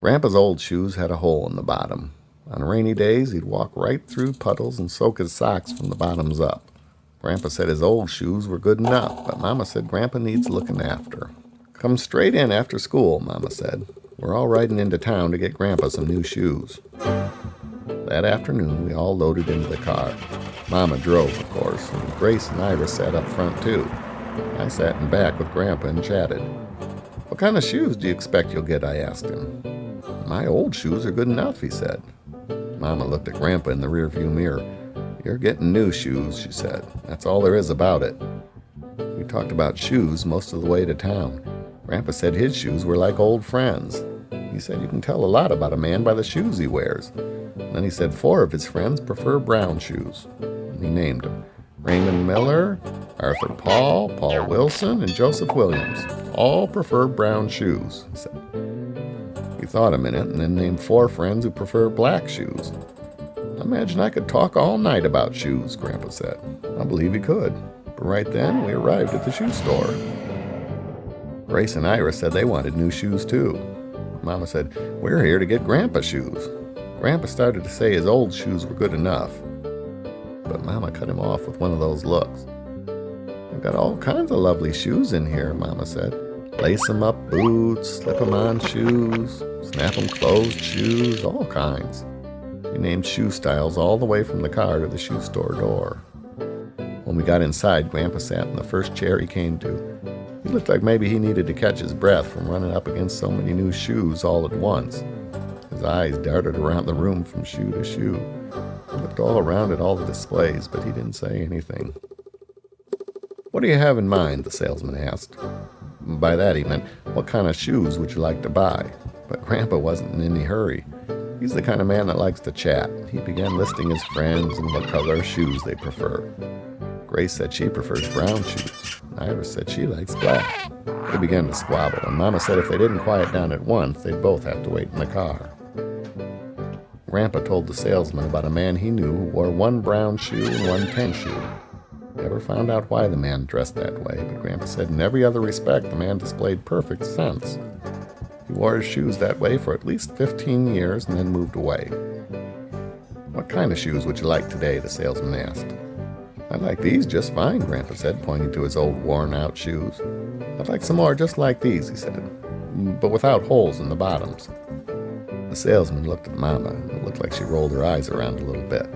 Grandpa's old shoes had a hole in the bottom. On rainy days, he'd walk right through puddles and soak his socks from the bottoms up. Grampa said his old shoes were good enough, but Mama said Grampa needs looking after. Come straight in after school, Mama said. We're all riding into town to get Grampa some new shoes. That afternoon, we all loaded into the car. Mama drove, of course, and Grace and Iris sat up front, too. I sat in back with Grampa and chatted. What kind of shoes do you expect you'll get, I asked him. My old shoes are good enough, he said. Mama looked at Grampa in the rearview mirror. You're getting new shoes, she said. That's all there is about it. We talked about shoes most of the way to town. Grampa said his shoes were like old friends. He said you can tell a lot about a man by the shoes he wears. And then he said 4 of his friends prefer brown shoes. And he named them. Raymond Miller, Arthur Paul, Paul Wilson, and Joseph Williams. All prefer brown shoes, he said. He thought a minute and then named 4 friends who prefer black shoes. I imagine I could talk all night about shoes, Grampa said. I believe he could. But right then, we arrived at the shoe store. Grace and Iris said they wanted new shoes, too. Mama said, we're here to get Grampa shoes. Grampa started to say his old shoes were good enough. But Mama cut him off with one of those looks. I've got all kinds of lovely shoes in here, Mama said. Lace 'em up boots, slip 'em on shoes, snap 'em closed shoes, all kinds. He named shoe styles all the way from the car to the shoe store door. When we got inside, Grampa sat in the first chair he came to. He looked like maybe he needed to catch his breath from running up against so many new shoes all at once. His eyes darted around the room from shoe to shoe. He looked all around at all the displays, but he didn't say anything. What do you have in mind? The salesman asked. By that he meant, what kind of shoes would you like to buy? But Grampa wasn't in any hurry. He's the kind of man that likes to chat. He began listing his friends and what color shoes they prefer. Grace said she prefers brown shoes. Iris said she likes black. They began to squabble, and Mama said if they didn't quiet down at once, they'd both have to wait in the car. Grampa told the salesman about a man he knew who wore 1 brown shoe and 1 tan shoe. Never found out why the man dressed that way, but Grampa said in every other respect the man displayed perfect sense. He wore his shoes that way for at least 15 years and then moved away. What kind of shoes would you like today? The salesman asked. I like these just fine, Grampa said, pointing to his old worn-out shoes. I'd like some more just like these, he said, but without holes in the bottoms. The salesman looked at Mama, and it looked like she rolled her eyes around a little bit.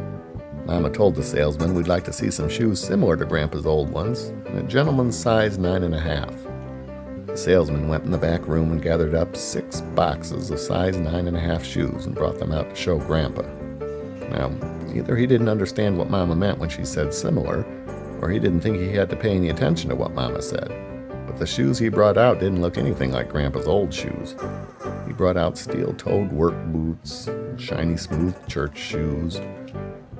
Mama told the salesman we'd like to see some shoes similar to Grandpa's old ones, in a gentleman's size 9.5. The salesman went in the back room and gathered up 6 boxes of size 9.5 shoes and brought them out to show Grampa. Now, either he didn't understand what Mama meant when she said similar, or he didn't think he had to pay any attention to what Mama said. But the shoes he brought out didn't look anything like Grandpa's old shoes. He brought out steel-toed work boots, shiny smooth church shoes.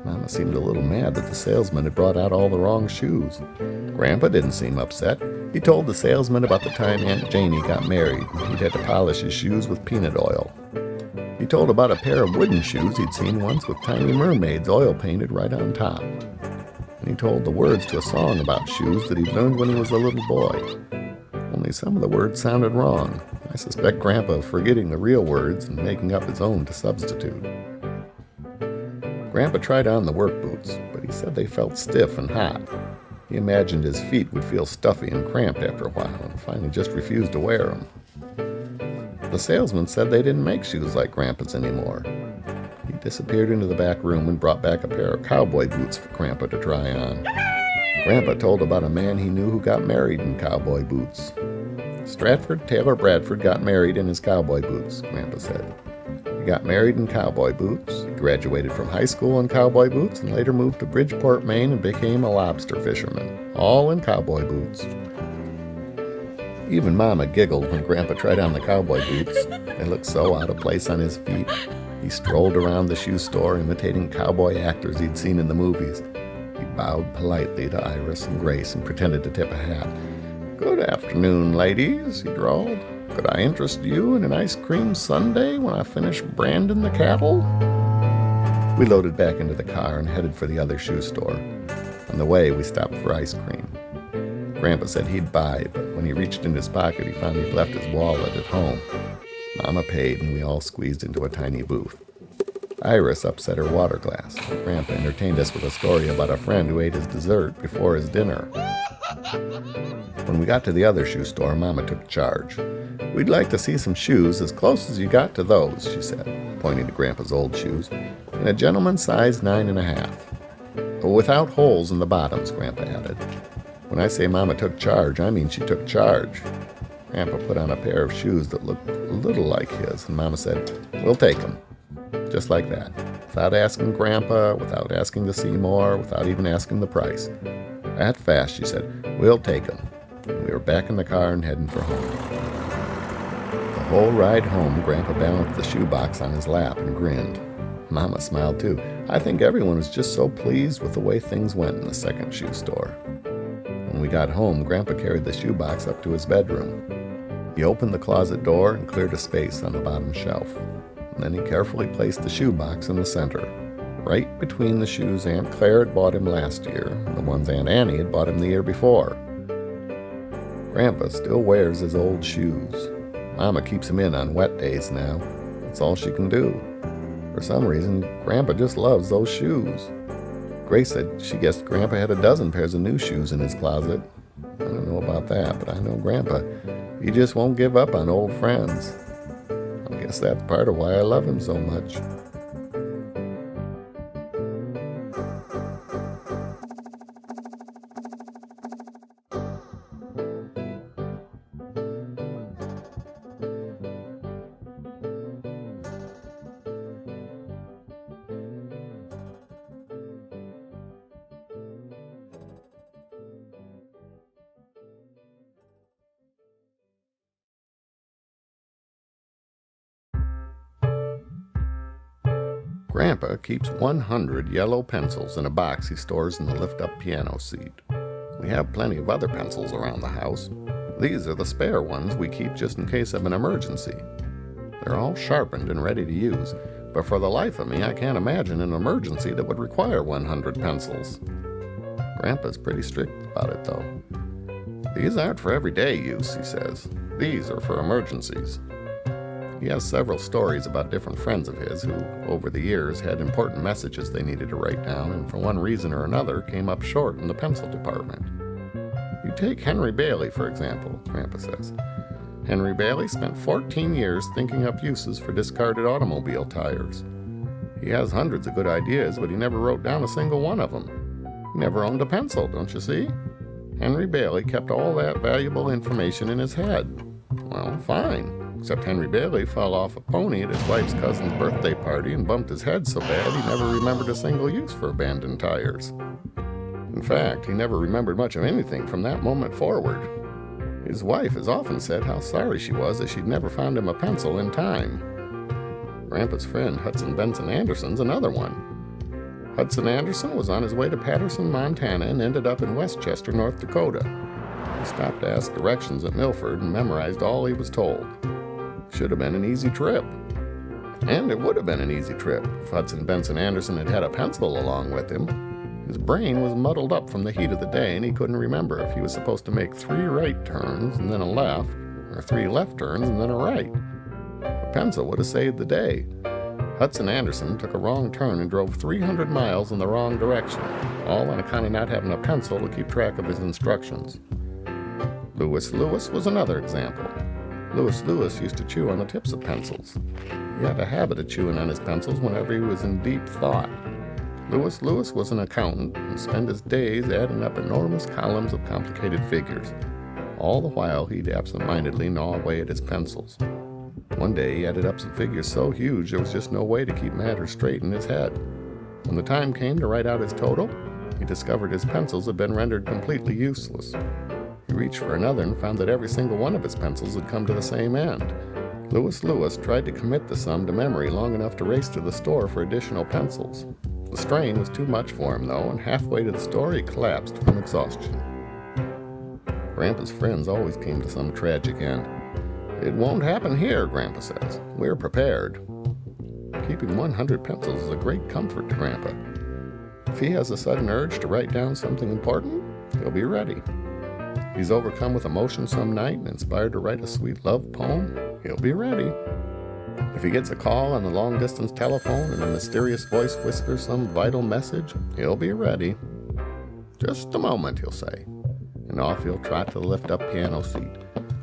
Mama seemed a little mad that the salesman had brought out all the wrong shoes. Grampa didn't seem upset. He told the salesman about the time Aunt Janie got married. He'd had to polish his shoes with peanut oil. He told about a pair of wooden shoes he'd seen once with tiny mermaids oil painted right on top. And he told the words to a song about shoes that he'd learned when he was a little boy. Only some of the words sounded wrong. I suspect Grampa of forgetting the real words and making up his own to substitute. Grampa tried on the work boots, but he said they felt stiff and hot. He imagined his feet would feel stuffy and cramped after a while, and finally just refused to wear them. The salesman said they didn't make shoes like Grampa's anymore. He disappeared into the back room and brought back a pair of cowboy boots for Grampa to try on. Grampa told about a man he knew who got married in cowboy boots. Stratford Taylor Bradford got married in his cowboy boots, Grampa said. He got married in cowboy boots. He graduated from high school in cowboy boots and later moved to Bridgeport, Maine and became a lobster fisherman, all in cowboy boots. Even Mama giggled when Grampa tried on the cowboy boots. They looked so out of place on his feet. He strolled around the shoe store imitating cowboy actors he'd seen in the movies. He bowed politely to Iris and Grace and pretended to tip a hat. Good afternoon, ladies, he drawled. Could I interest you in an ice cream sundae when I finish branding the cattle? We loaded back into the car and headed for the other shoe store. On the way, we stopped for ice cream. Grampa said he'd buy, but when he reached in his pocket, he found he'd left his wallet at home. Mama paid, and we all squeezed into a tiny booth. Iris upset her water glass. Grampa entertained us with a story about a friend who ate his dessert before his dinner. When we got to the other shoe store, Mama took charge. "We'd like to see some shoes as close as you got to those," she said, pointing to Grandpa's old shoes, "in a gentleman's size 9.5. Without holes in the bottoms," Grampa added. "When I say Mama took charge, I mean she took charge." Grampa put on a pair of shoes that looked a little like his, and Mama said, "We'll take them." Just like that, without asking Grampa, without asking to see more, without even asking the price. That fast, she said, "We'll take them." And we were back in the car and heading for home. The whole ride home, Grampa balanced the shoebox on his lap and grinned. Mama smiled too. I think everyone was just so pleased with the way things went in the second shoe store. When we got home, Grampa carried the shoebox up to his bedroom. He opened the closet door and cleared a space on the bottom shelf. And then he carefully placed the shoebox in the center, right between the shoes Aunt Claire had bought him last year and the ones Aunt Annie had bought him the year before. Grampa still wears his old shoes. Mama keeps him in on wet days now. That's all she can do. For some reason, Grampa just loves those shoes. Grace said she guessed Grampa had a dozen pairs of new shoes in his closet. I don't know about that, but I know Grampa. He just won't give up on old friends. I guess that's part of why I love him so much. Grampa keeps 100 yellow pencils in a box he stores in the lift-up piano seat. We have plenty of other pencils around the house. These are the spare ones we keep just in case of an emergency. They're all sharpened and ready to use, but for the life of me, I can't imagine an emergency that would require 100 pencils. Grandpa's pretty strict about it, though. "These aren't for everyday use," he says. "These are for emergencies." He has several stories about different friends of his who, over the years, had important messages they needed to write down and for one reason or another came up short in the pencil department. You take Henry Bailey, for example, Grampa says. Henry Bailey spent 14 years thinking up uses for discarded automobile tires. He has hundreds of good ideas, but he never wrote down a single one of them. He never owned a pencil, don't you see? Henry Bailey kept all that valuable information in his head. Well, fine. Except Henry Bailey fell off a pony at his wife's cousin's birthday party and bumped his head so bad he never remembered a single use for abandoned tires. In fact, he never remembered much of anything from that moment forward. His wife has often said how sorry she was that she'd never found him a pencil in time. Grandpa's friend Hudson Benson Anderson's another one. Hudson Anderson was on his way to Patterson, Montana and ended up in Westchester, North Dakota. He stopped to ask directions at Milford and memorized all he was told. Should have been an easy trip. And it would have been an easy trip if Hudson Benson Anderson had had a pencil along with him. His brain was muddled up from the heat of the day and he couldn't remember if he was supposed to make 3 right turns and then a left, or 3 left turns and then a right. A pencil would have saved the day. Hudson Anderson took a wrong turn and drove 300 miles in the wrong direction, all on account of not having a pencil to keep track of his instructions. Lewis Lewis was another example. Lewis Lewis used to chew on the tips of pencils. He had a habit of chewing on his pencils whenever he was in deep thought. Lewis Lewis was an accountant and spent his days adding up enormous columns of complicated figures. All the while, he'd absent-mindedly gnaw away at his pencils. One day, he added up some figures so huge there was just no way to keep matters straight in his head. When the time came to write out his total, he discovered his pencils had been rendered completely useless. He reached for another and found that every single one of his pencils had come to the same end. Lewis Lewis tried to commit the sum to memory long enough to race to the store for additional pencils. The strain was too much for him, though, and halfway to the store he collapsed from exhaustion. Grandpa's friends always came to some tragic end. "It won't happen here," Grampa says. "We're prepared." Keeping 100 pencils is a great comfort to Grampa. If he has a sudden urge to write down something important, he'll be ready. If he's overcome with emotion some night and inspired to write a sweet love poem, he'll be ready. If he gets a call on the long-distance telephone and a mysterious voice whispers some vital message, he'll be ready. Just a moment, he'll say, and off he'll trot to the lift-up piano seat.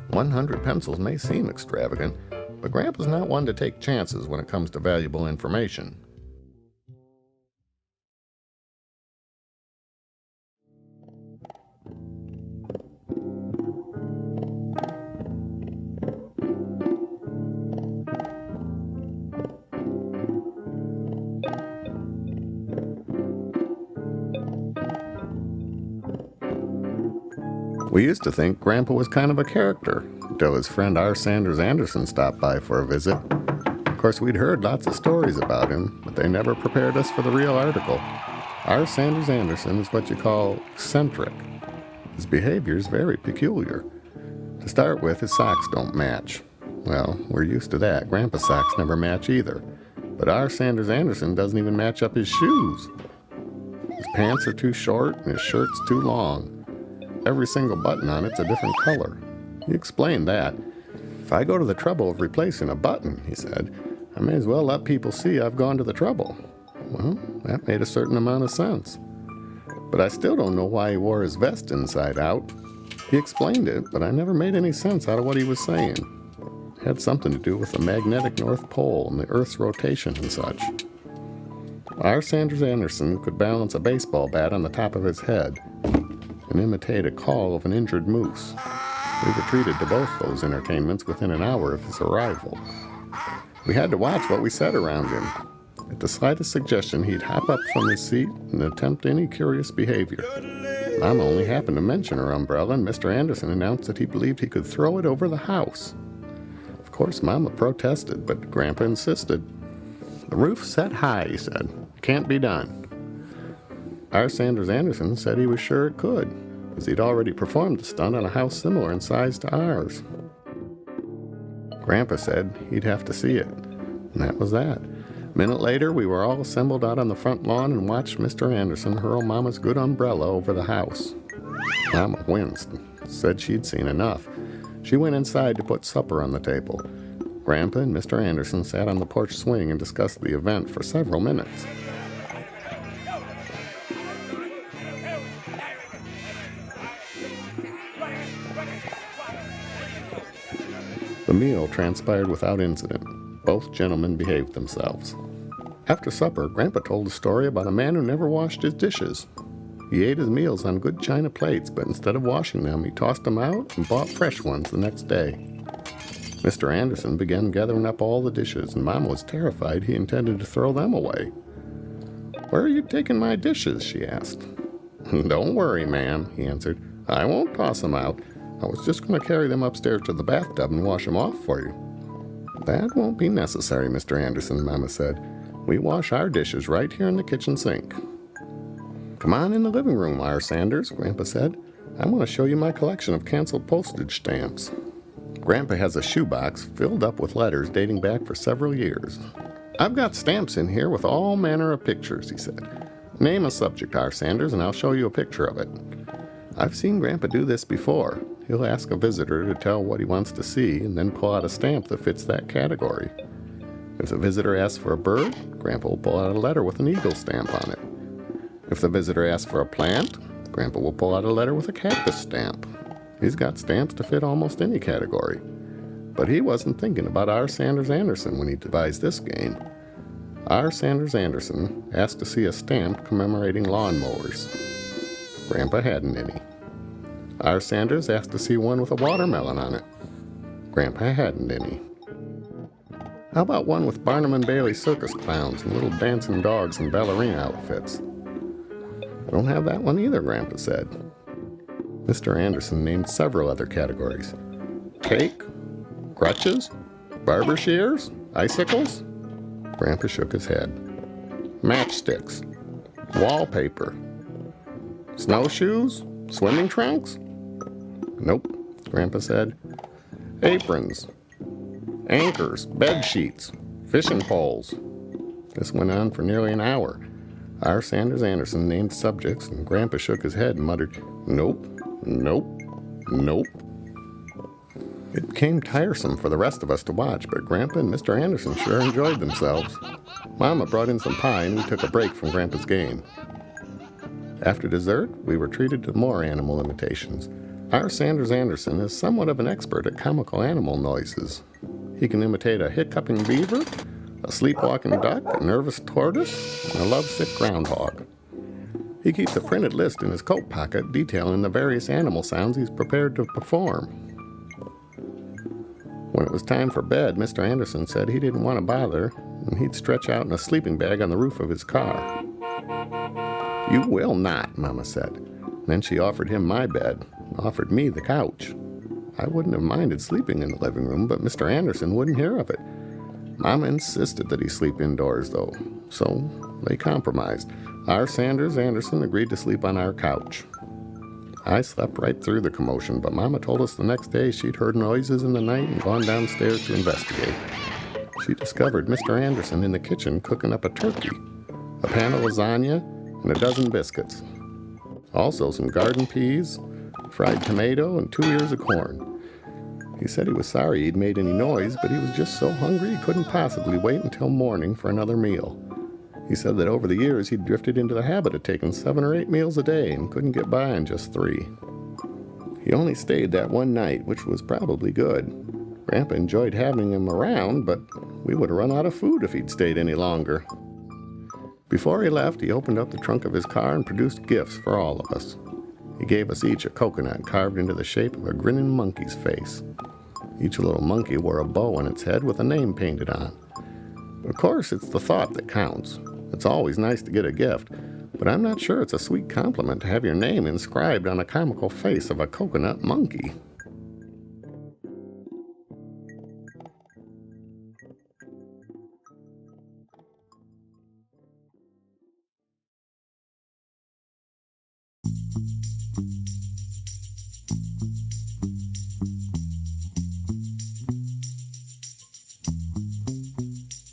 100 pencils may seem extravagant, but Grandpa's not one to take chances when it comes to valuable information. We used to think Grampa was kind of a character, until his friend R. Sanders Anderson stopped by for a visit. Of course, we'd heard lots of stories about him, but they never prepared us for the real article. R. Sanders Anderson is what you call eccentric. His behavior is very peculiar. To start with, his socks don't match. Well, we're used to that. Grandpa's socks never match either. But R. Sanders Anderson doesn't even match up his shoes. His pants are too short and his shirt's too long. Every single button on it's a different color. He explained that. If I go to the trouble of replacing a button, he said, I may as well let people see I've gone to the trouble. Well, that made a certain amount of sense. But I still don't know why he wore his vest inside out. He explained it, but I never made any sense out of what he was saying. It had something to do with the magnetic North Pole and the Earth's rotation and such. R. Sanders Anderson could balance a baseball bat on the top of his head and imitate a call of an injured moose. We were treated to both those entertainments within an hour of his arrival. We had to watch what we said around him. At the slightest suggestion, he'd hop up from his seat and attempt any curious behavior. Mama only happened to mention her umbrella, and Mr. Anderson announced that he believed he could throw it over the house. Of course, Mama protested, but Grampa insisted. The roof's set high, he said. Can't be done. R. Sanders Anderson said he was sure it could, as he'd already performed the stunt on a house similar in size to ours. Grampa said he'd have to see it, and that was that. A minute later, we were all assembled out on the front lawn and watched Mr. Anderson hurl Mama's good umbrella over the house. Mama winced and said she'd seen enough. She went inside to put supper on the table. Grampa and Mr. Anderson sat on the porch swing and discussed the event for several minutes. The meal transpired without incident. Both gentlemen behaved themselves. After supper, Grampa told a story about a man who never washed his dishes. He ate his meals on good china plates, but instead of washing them, he tossed them out and bought fresh ones the next day. Mr. Anderson began gathering up all the dishes, and Mama was terrified he intended to throw them away. "Where are you taking my dishes?" she asked. "Don't worry, ma'am," he answered. "I won't toss them out. I was just going to carry them upstairs to the bathtub and wash them off for you." "That won't be necessary, Mr. Anderson," Mama said. "We wash our dishes right here in the kitchen sink." "Come on in the living room, R. Sanders," Grampa said. "I want to show you my collection of canceled postage stamps." Grampa has a shoebox filled up with letters dating back for several years. "I've got stamps in here with all manner of pictures," he said. "Name a subject, R. Sanders, and I'll show you a picture of it." I've seen Grampa do this before. He'll ask a visitor to tell what he wants to see and then pull out a stamp that fits that category. If the visitor asks for a bird, Grampa will pull out a letter with an eagle stamp on it. If the visitor asks for a plant, Grampa will pull out a letter with a cactus stamp. He's got stamps to fit almost any category. But he wasn't thinking about R. Sanders Anderson when he devised this game. R. Sanders Anderson asked to see a stamp commemorating lawnmowers. Grampa hadn't any. R. Sanders asked to see one with a watermelon on it. Grampa hadn't any. How about one with Barnum and Bailey circus clowns and little dancing dogs and ballerina outfits? "I don't have that one either," Grampa said. Mr. Anderson named several other categories. Cake, crutches, barber shears, icicles. Grampa shook his head. Matchsticks, wallpaper, snowshoes, swimming trunks? "Nope," Grampa said. "Aprons, anchors, bed sheets, fishing poles." This went on for nearly an hour. R. Sanders Anderson named subjects, and Grampa shook his head and muttered, "Nope, nope, nope." It became tiresome for the rest of us to watch, but Grampa and Mr. Anderson sure enjoyed themselves. Mama brought in some pie and we took a break from Grandpa's game. After dessert, we were treated to more animal imitations. Our Sanders Anderson is somewhat of an expert at comical animal noises. He can imitate a hiccuping beaver, a sleepwalking duck, a nervous tortoise, and a lovesick groundhog. He keeps a printed list in his coat pocket detailing the various animal sounds he's prepared to perform. When it was time for bed, Mr. Anderson said he didn't want to bother, and he'd stretch out in a sleeping bag on the roof of his car. "You will not," Mama said. Then she offered him my bed, and offered me the couch. I wouldn't have minded sleeping in the living room, but Mr. Anderson wouldn't hear of it. Mama insisted that he sleep indoors, though, so they compromised. Our Sanders Anderson agreed to sleep on our couch. I slept right through the commotion, but Mama told us the next day she'd heard noises in the night and gone downstairs to investigate. She discovered Mr. Anderson in the kitchen cooking up a turkey, a pan of lasagna, and a dozen biscuits. Also some garden peas, fried tomato, and 2 ears of corn. He said he was sorry he'd made any noise, but he was just so hungry he couldn't possibly wait until morning for another meal. He said that over the years he'd drifted into the habit of taking 7 or 8 meals a day and couldn't get by on just 3. He only stayed that one night, which was probably good. Grampa enjoyed having him around, but we would have run out of food if he'd stayed any longer. Before he left, he opened up the trunk of his car and produced gifts for all of us. He gave us each a coconut carved into the shape of a grinning monkey's face. Each little monkey wore a bow on its head with a name painted on. Of course, it's the thought that counts. It's always nice to get a gift, but I'm not sure it's a sweet compliment to have your name inscribed on a comical face of a coconut monkey.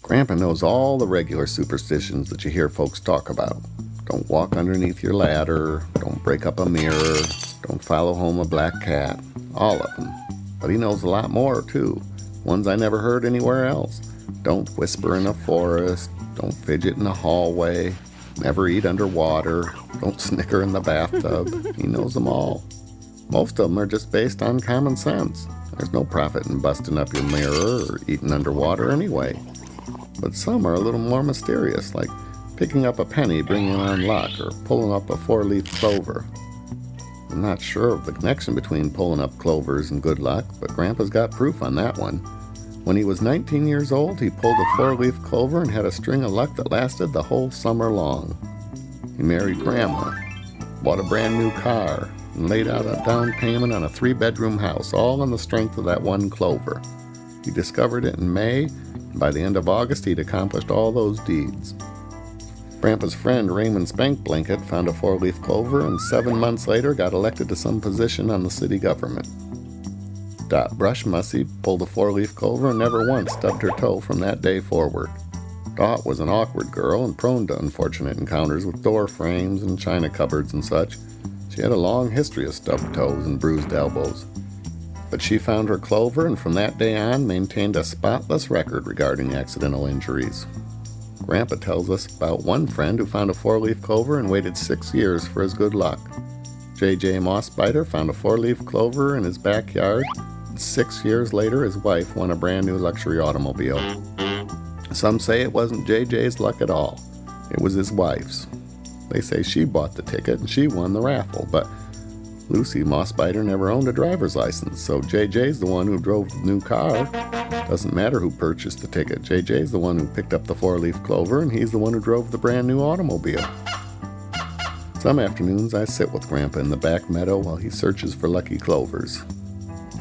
Grampa knows all the regular superstitions that you hear folks talk about. Don't walk underneath your ladder, don't break up a mirror, don't follow home a black cat, all of them. But he knows a lot more, too, ones I never heard anywhere else. Don't whisper in a forest, don't fidget in a hallway, never eat underwater, don't snicker in the bathtub. He knows them all. Most of them are just based on common sense. There's no profit in busting up your mirror or eating underwater anyway. But some are a little more mysterious, like picking up a penny bringing on luck or pulling up a 4-leaf clover. I'm not sure of the connection between pulling up clovers and good luck, but Grandpa's got proof on that one. When he was 19 years old, he pulled a 4-leaf clover and had a string of luck that lasted the whole summer long. He married Grandma, bought a brand new car, and laid out a down payment on a 3-bedroom house, all on the strength of that one clover. He discovered it in May, and by the end of August he'd accomplished all those deeds. Grandpa's friend Raymond Spank Blanket found a 4-leaf clover and 7 months later got elected to some position on the city government. Dot Brush Mussy pulled a 4-leaf clover and never once stubbed her toe from that day forward. Dot was an awkward girl and prone to unfortunate encounters with door frames and china cupboards and such. She had a long history of stubbed toes and bruised elbows. But she found her clover and from that day on maintained a spotless record regarding accidental injuries. Grampa tells us about one friend who found a 4-leaf clover and waited 6 years for his good luck. J.J. Mossbiter found a 4-leaf clover in his backyard, and 6 years later his wife won a brand new luxury automobile. Some say it wasn't J.J.'s luck at all. It was his wife's. They say she bought the ticket and she won the raffle, but Lucy Mossbiter never owned a driver's license, so JJ's the one who drove the new car. Doesn't matter who purchased the ticket. JJ's the one who picked up the 4-leaf clover, and he's the one who drove the brand new automobile. Some afternoons I sit with Grampa in the back meadow while he searches for lucky clovers.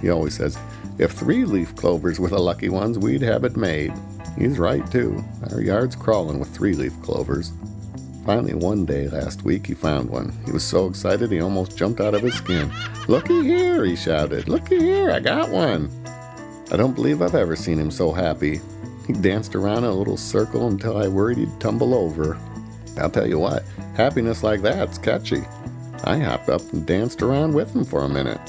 He always says, if 3-leaf clovers were the lucky ones, we'd have it made. He's right, too. Our yard's crawling with 3-leaf clovers. Finally, one day last week, he found one. He was so excited he almost jumped out of his skin. "Looky here," he shouted. "Looky here, I got one." I don't believe I've ever seen him so happy. He danced around in a little circle until I worried he'd tumble over. I'll tell you what, happiness like that's catchy. I hopped up and danced around with him for a minute.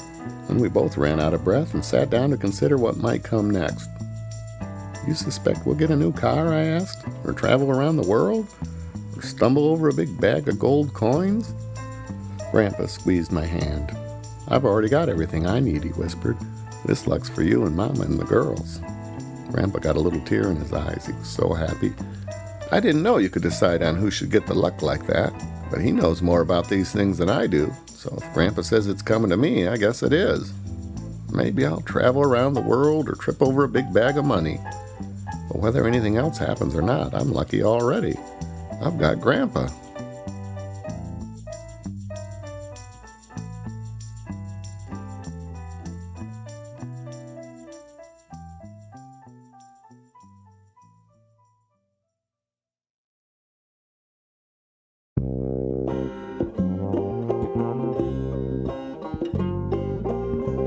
and we both ran out of breath and sat down to consider what might come next. You suspect we'll get a new car, I asked, or travel around the world, or stumble over a big bag of gold coins? Grampa squeezed my hand. I've already got everything I need, he whispered. This luck's for you and Mama and the girls. Grampa got a little tear in his eyes. He was so happy. I didn't know you could decide on who should get the luck like that, but he knows more about these things than I do, so if Grampa says it's coming to me, I guess it is. Maybe I'll travel around the world or trip over a big bag of money. But whether anything else happens or not, I'm lucky already. I've got Grampa.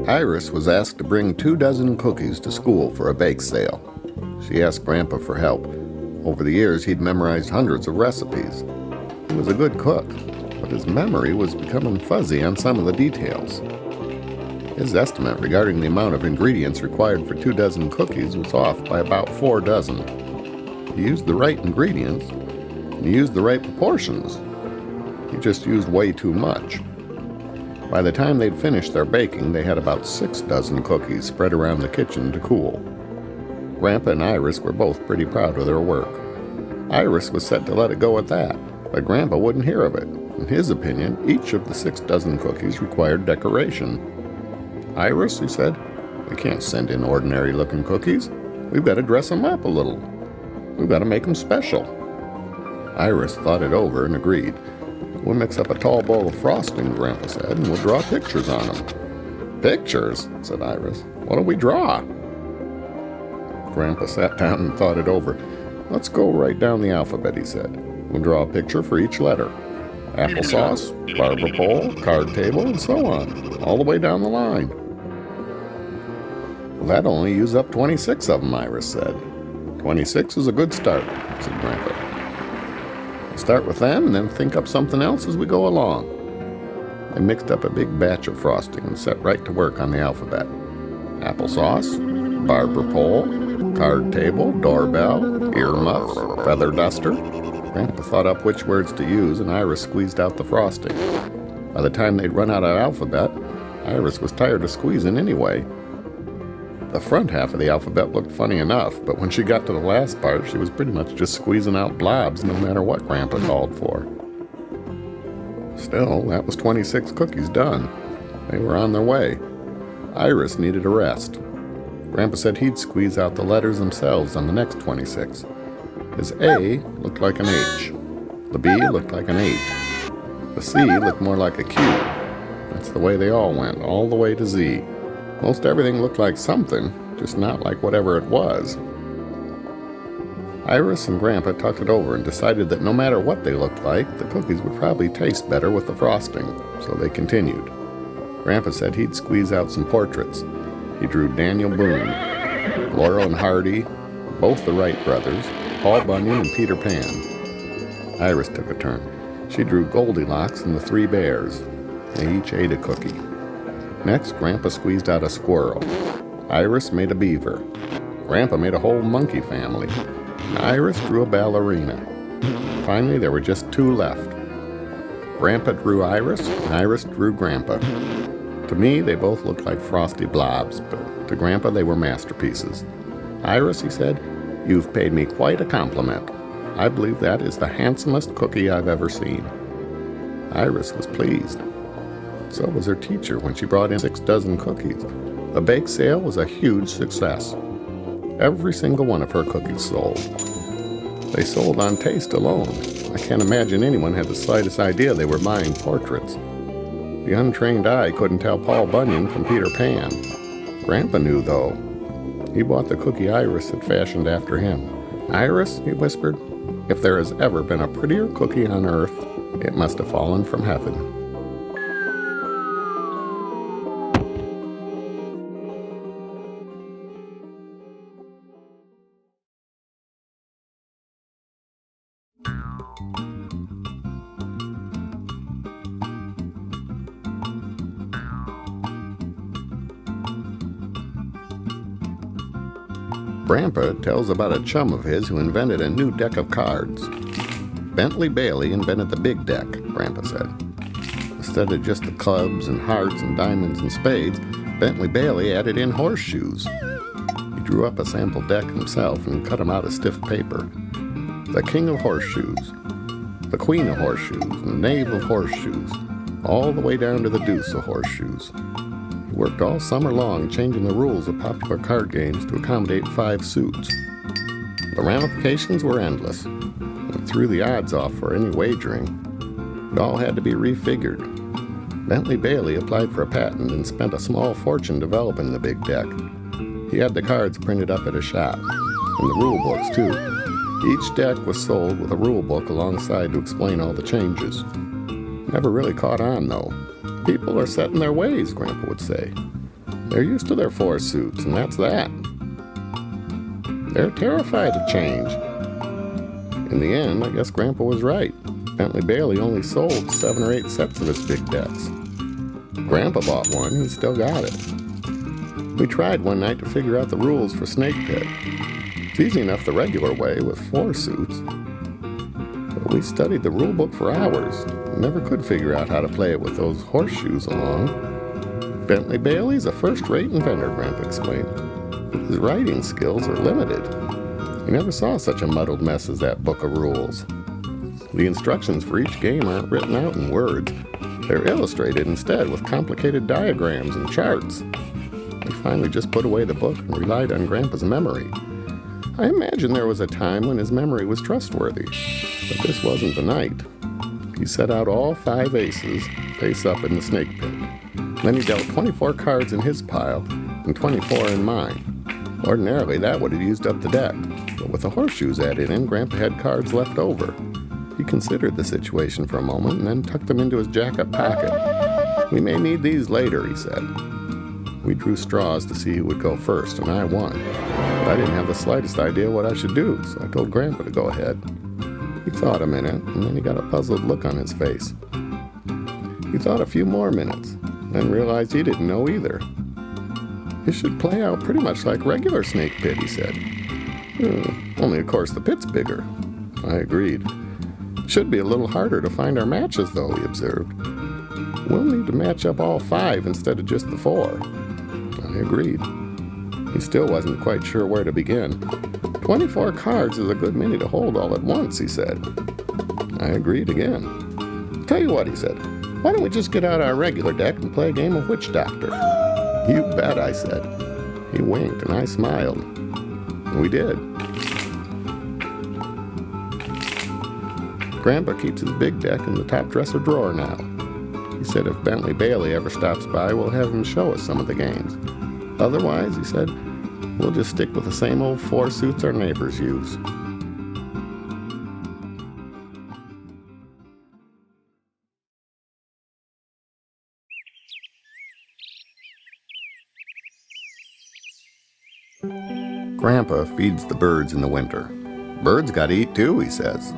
Iris was asked to bring 2 dozen cookies to school for a bake sale. She asked Grampa for help. Over the years, he'd memorized hundreds of recipes. He was a good cook, but his memory was becoming fuzzy on some of the details. His estimate regarding the amount of ingredients required for 2 dozen cookies was off by about 4 dozen. He used the right ingredients, and he used the right proportions. He just used way too much. By the time they'd finished their baking, they had about 6 dozen cookies spread around the kitchen to cool. Grampa and Iris were both pretty proud of their work. Iris was set to let it go at that, but Grampa wouldn't hear of it. In his opinion, each of the 6 dozen cookies required decoration. Iris, he said, we can't send in ordinary-looking cookies. We've got to dress them up a little. We've got to make them special. Iris thought it over and agreed. We'll mix up a tall bowl of frosting, Grampa said, and we'll draw pictures on them. Pictures? Said Iris. What'll we draw? Grampa sat down and thought it over. Let's go right down the alphabet, he said. We'll draw a picture for each letter. Applesauce, barber pole, card table, and so on, all the way down the line. Well, that'll only use up 26 of them, Iris said. 26 is a good start, said Grampa. Start with them and then think up something else as we go along. They mixed up a big batch of frosting and set right to work on the alphabet. Applesauce, barber pole, card table, doorbell, earmuffs, feather duster. Grampa thought up which words to use and Iris squeezed out the frosting. By the time they'd run out of alphabet, Iris was tired of squeezing anyway. The front half of the alphabet looked funny enough, but when she got to the last part, she was pretty much just squeezing out blobs no matter what Grampa called for. Still, that was 26 cookies done. They were on their way. Iris needed a rest. Grampa said he'd squeeze out the letters themselves on the next 26. His A looked like an H. The B looked like an 8. The C looked more like a Q. That's the way they all went, all the way to Z. Most everything looked like something, just not like whatever it was. Iris and Grampa talked it over and decided that no matter what they looked like, the cookies would probably taste better with the frosting, so they continued. Grampa said he'd squeeze out some portraits. He drew Daniel Boone, Laurel and Hardy, both the Wright brothers, Paul Bunyan and Peter Pan. Iris took a turn. She drew Goldilocks and the 3 bears. They each ate a cookie. Next, Grampa squeezed out a squirrel. Iris made a beaver. Grampa made a whole monkey family. And Iris drew a ballerina. Finally, there were just 2 left. Grampa drew Iris, and Iris drew Grampa. To me, they both looked like frosty blobs, but to Grampa, they were masterpieces. Iris, he said, you've paid me quite a compliment. I believe that is the handsomest cookie I've ever seen. Iris was pleased. So was her teacher when she brought in 6 dozen cookies. The bake sale was a huge success. Every single one of her cookies sold. They sold on taste alone. I can't imagine anyone had the slightest idea they were buying portraits. The untrained eye couldn't tell Paul Bunyan from Peter Pan. Grampa knew, though. He bought the cookie Iris had fashioned after him. Iris, he whispered, if there has ever been a prettier cookie on earth, it must have fallen from heaven. Grampa tells about a chum of his who invented a new deck of cards. Bentley Bailey invented the big deck, Grampa said. Instead of just the clubs and hearts and diamonds and spades, Bentley Bailey added in horseshoes. He drew up a sample deck himself and cut them out of stiff paper. The king of horseshoes, the queen of horseshoes, and the knave of horseshoes, all the way down to the deuce of horseshoes. He worked all summer long changing the rules of popular card games to accommodate 5 suits. The ramifications were endless, and threw the odds off for any wagering. It all had to be refigured. Bentley Bailey applied for a patent and spent a small fortune developing the big deck. He had the cards printed up at a shop, and the rule books too. Each deck was sold with a rule book alongside to explain all the changes. Never really caught on though. People are set in their ways, Grampa would say. They're used to their 4 suits, and that's that. They're terrified of change. In the end, I guess Grampa was right. Bentley Bailey only sold 7 or 8 sets of his big decks. Grampa bought one, he still got it. We tried one night to figure out the rules for Snake Pit. It's easy enough the regular way with 4 suits. But we studied the rule book for hours and never could figure out how to play it with those horseshoes along. Bentley Bailey's a first-rate inventor, Grampa explained. But his writing skills are limited. He never saw such a muddled mess as that book of rules. The instructions for each game aren't written out in words. They're illustrated instead with complicated diagrams and charts. We finally just put away the book and relied on Grandpa's memory. I imagine there was a time when his memory was trustworthy, but this wasn't the night. He set out all 5 aces face up in the snake pit. Then he dealt 24 cards in his pile and 24 in mine. Ordinarily, that would have used up the deck, but with the horseshoes added in, Grampa had cards left over. He considered the situation for a moment and then tucked them into his jacket pocket. "We may need these later," he said. We drew straws to see who would go first, and I won. But I didn't have the slightest idea what I should do, so I told Grampa to go ahead. He thought a minute, and then he got a puzzled look on his face. He thought a few more minutes, then realized he didn't know either. "It should play out pretty much like regular Snake Pit," he said. Only, of course, the pit's bigger." I agreed. "Should be a little harder to find our matches, though," he observed. "We'll need to match up all 5 instead of just the 4. I agreed. He still wasn't quite sure where to begin. 24 cards is a good many to hold all at once, he said. I agreed again. "Tell you what," he said. "Why don't we just get out our regular deck and play a game of Witch Doctor?" "You bet," I said. He winked and I smiled. We did. Grampa keeps his big deck in the top dresser drawer now. He said if Bentley Bailey ever stops by, we'll have him show us some of the games. Otherwise, he said, we'll just stick with the same old 4 suits our neighbors use. Grampa feeds the birds in the winter. Birds got to eat too, he says.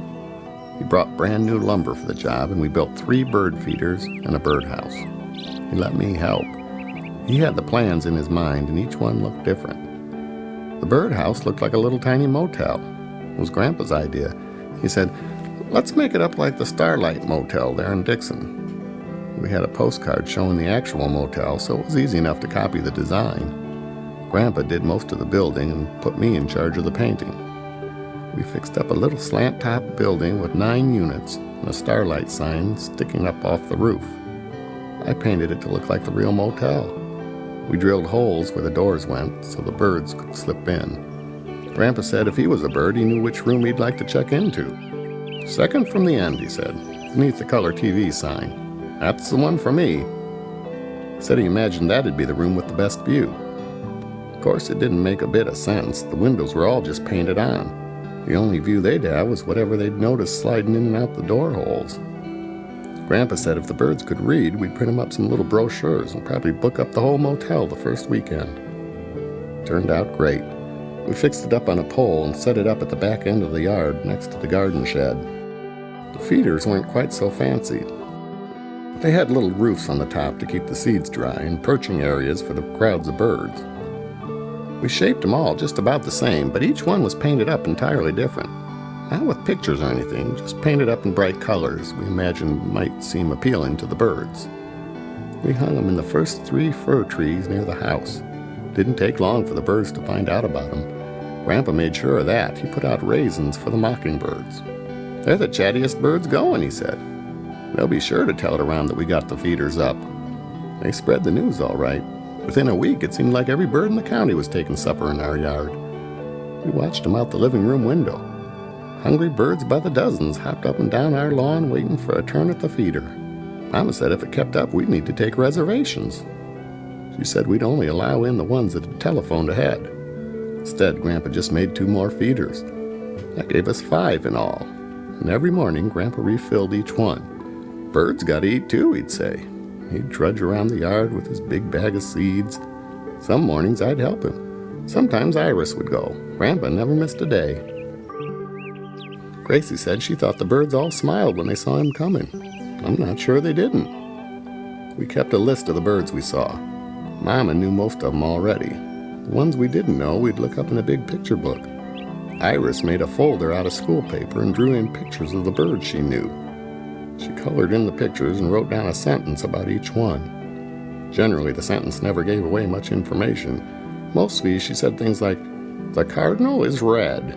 He brought brand new lumber for the job, and we built 3 bird feeders and a birdhouse. He let me help. He had the plans in his mind, and each one looked different. The birdhouse looked like a little tiny motel. It was Grandpa's idea. He said, let's make it up like the Starlight Motel there in Dixon. We had a postcard showing the actual motel, so it was easy enough to copy the design. Grampa did most of the building and put me in charge of the painting. We fixed up a little slant-top building with 9 units and a starlight sign sticking up off the roof. I painted it to look like the real motel. We drilled holes where the doors went so the birds could slip in. Grampa said if he was a bird, he knew which room he'd like to check into. Second from the end, he said, beneath the color TV sign. That's the one for me. He said he imagined that'd be the room with the best view. Of course, it didn't make a bit of sense. The windows were all just painted on. The only view they'd have was whatever they'd notice sliding in and out the door holes. Grampa said if the birds could read, we'd print them up some little brochures and probably book up the whole motel the first weekend. Turned out great. We fixed it up on a pole and set it up at the back end of the yard next to the garden shed. The feeders weren't quite so fancy. They had little roofs on the top to keep the seeds dry and perching areas for the crowds of birds. We shaped them all just about the same, but each one was painted up entirely different. Not with pictures or anything, just painted up in bright colors we imagined might seem appealing to the birds. We hung them in the first 3 fir trees near the house. Didn't take long for the birds to find out about them. Grampa made sure of that. He put out raisins for the mockingbirds. "They're the chattiest birds going," he said. "They'll be sure to tell it around that we got the feeders up." They spread the news all right. Within a week, it seemed like every bird in the county was taking supper in our yard. We watched them out the living room window. Hungry birds by the dozens hopped up and down our lawn waiting for a turn at the feeder. Mama said if it kept up, we'd need to take reservations. She said we'd only allow in the ones that had telephoned ahead. Instead, Grampa just made 2 more feeders. That gave us 5 in all. And every morning, Grampa refilled each one. "Birds got to eat too," he'd say. He'd trudge around the yard with his big bag of seeds. Some mornings I'd help him. Sometimes Iris would go. Grampa never missed a day. Gracie said she thought the birds all smiled when they saw him coming. I'm not sure they didn't. We kept a list of the birds we saw. Mama knew most of them already. The ones we didn't know, we'd look up in a big picture book. Iris made a folder out of school paper and drew in pictures of the birds she knew. She colored in the pictures and wrote down a sentence about each one. Generally, the sentence never gave away much information. Mostly, she said things like, "The cardinal is red."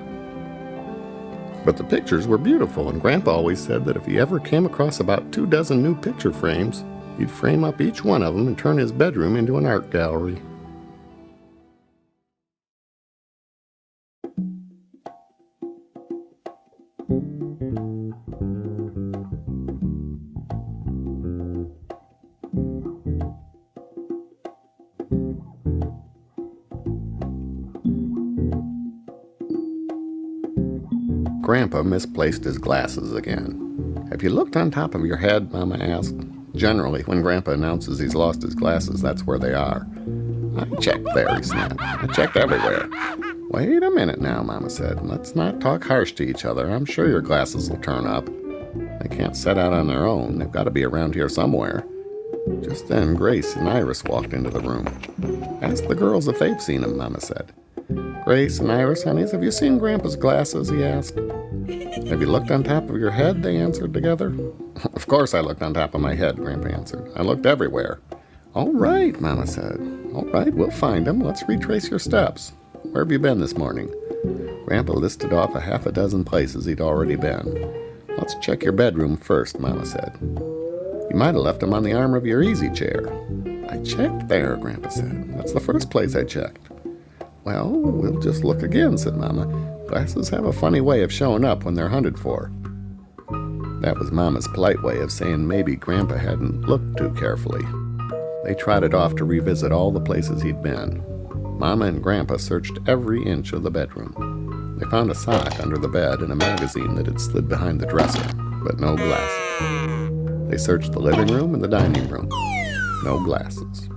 But the pictures were beautiful, and Grampa always said that if he ever came across about 2 dozen new picture frames, he'd frame up each one of them and turn his bedroom into an art gallery. Grampa misplaced his glasses again. "Have you looked on top of your head?" Mama asked. Generally, when Grampa announces he's lost his glasses, that's where they are. "I checked there," he snapped. "I checked everywhere." "Wait a minute now," Mama said. "Let's not talk harsh to each other. I'm sure your glasses will turn up. They can't set out on their own. They've got to be around here somewhere." Just then, Grace and Iris walked into the room. "Ask the girls if they've seen them," Mama said. "Grace and Iris, honeys, have you seen Grandpa's glasses?" he asked. "Have you looked on top of your head?" they answered together. "Of course I looked on top of my head," Grandpa answered. "I looked everywhere." "All right," Mama said. "All right, we'll find them. Let's retrace your steps. Where have you been this morning?" Grandpa listed off a half a dozen places he'd already been. "Let's check your bedroom first," Mama said. "You might have left them on the arm of your easy chair." "I checked there," Grandpa said. "That's the first place I checked." "Well, we'll just look again," said Mama. "Glasses have a funny way of showing up when they're hunted for." That was Mama's polite way of saying maybe Grampa hadn't looked too carefully. They trotted off to revisit all the places he'd been. Mama and Grampa searched every inch of the bedroom. They found a sock under the bed and a magazine that had slid behind the dresser, but no glasses. They searched the living room and the dining room. No glasses.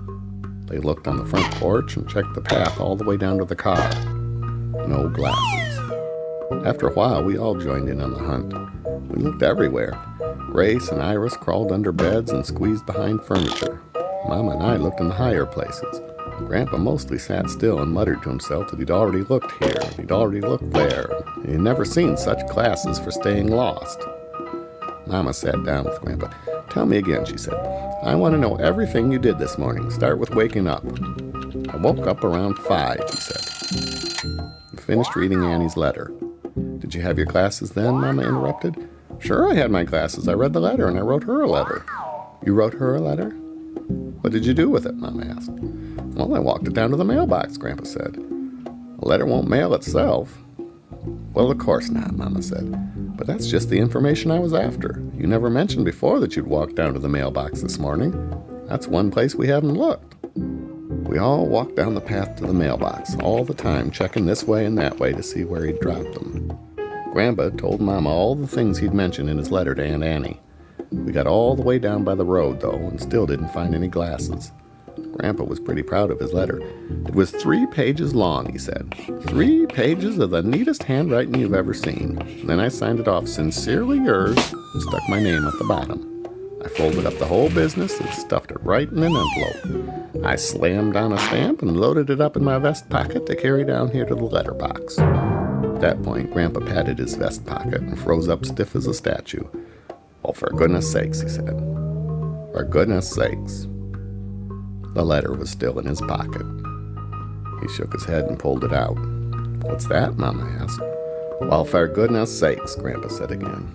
They looked on the front porch and checked the path all the way down to the car. No glasses. After a while, we all joined in on the hunt. We looked everywhere. Grace and Iris crawled under beds and squeezed behind furniture. Mama and I looked in the higher places. Grampa mostly sat still and muttered to himself that he'd already looked here, and he'd already looked there, and he'd never seen such glasses for staying lost. Mama sat down with Grampa. "Tell me again," she said. "I want to know everything you did this morning. Start with waking up." "I woke up around 5, he said. He finished reading Annie's letter. "Did you have your glasses then?" Mama interrupted. "Sure I had my glasses. I read the letter and I wrote her a letter." "You wrote her a letter? What did you do with it?" Mama asked. "Well, I walked it down to the mailbox," Grampa said. "A letter won't mail itself." "Well, of course not," Mama said. "But that's just the information I was after. You never mentioned before that you'd walked down to the mailbox this morning. That's one place we haven't looked." We all walked down the path to the mailbox, all the time checking this way and that way to see where he'd dropped them. Grampa told Mama all the things he'd mentioned in his letter to Aunt Annie. We got all the way down by the road, though, and still didn't find any glasses. Grandpa was pretty proud of his letter. It was 3 pages long, he said. 3 pages of the neatest handwriting you've ever seen. And then I signed it off, "Sincerely yours," and stuck my name at the bottom. I folded up the whole business and stuffed it right in an envelope. I slammed on a stamp and loaded it up in my vest pocket to carry down here to the letterbox. At that point, Grampa patted his vest pocket and froze up stiff as a statue. "Oh, for goodness sakes," he said. "For goodness sakes." The letter was still in his pocket. He shook his head and pulled it out. "What's that?" Mama asked. "Well, for goodness sakes," Grampa said again.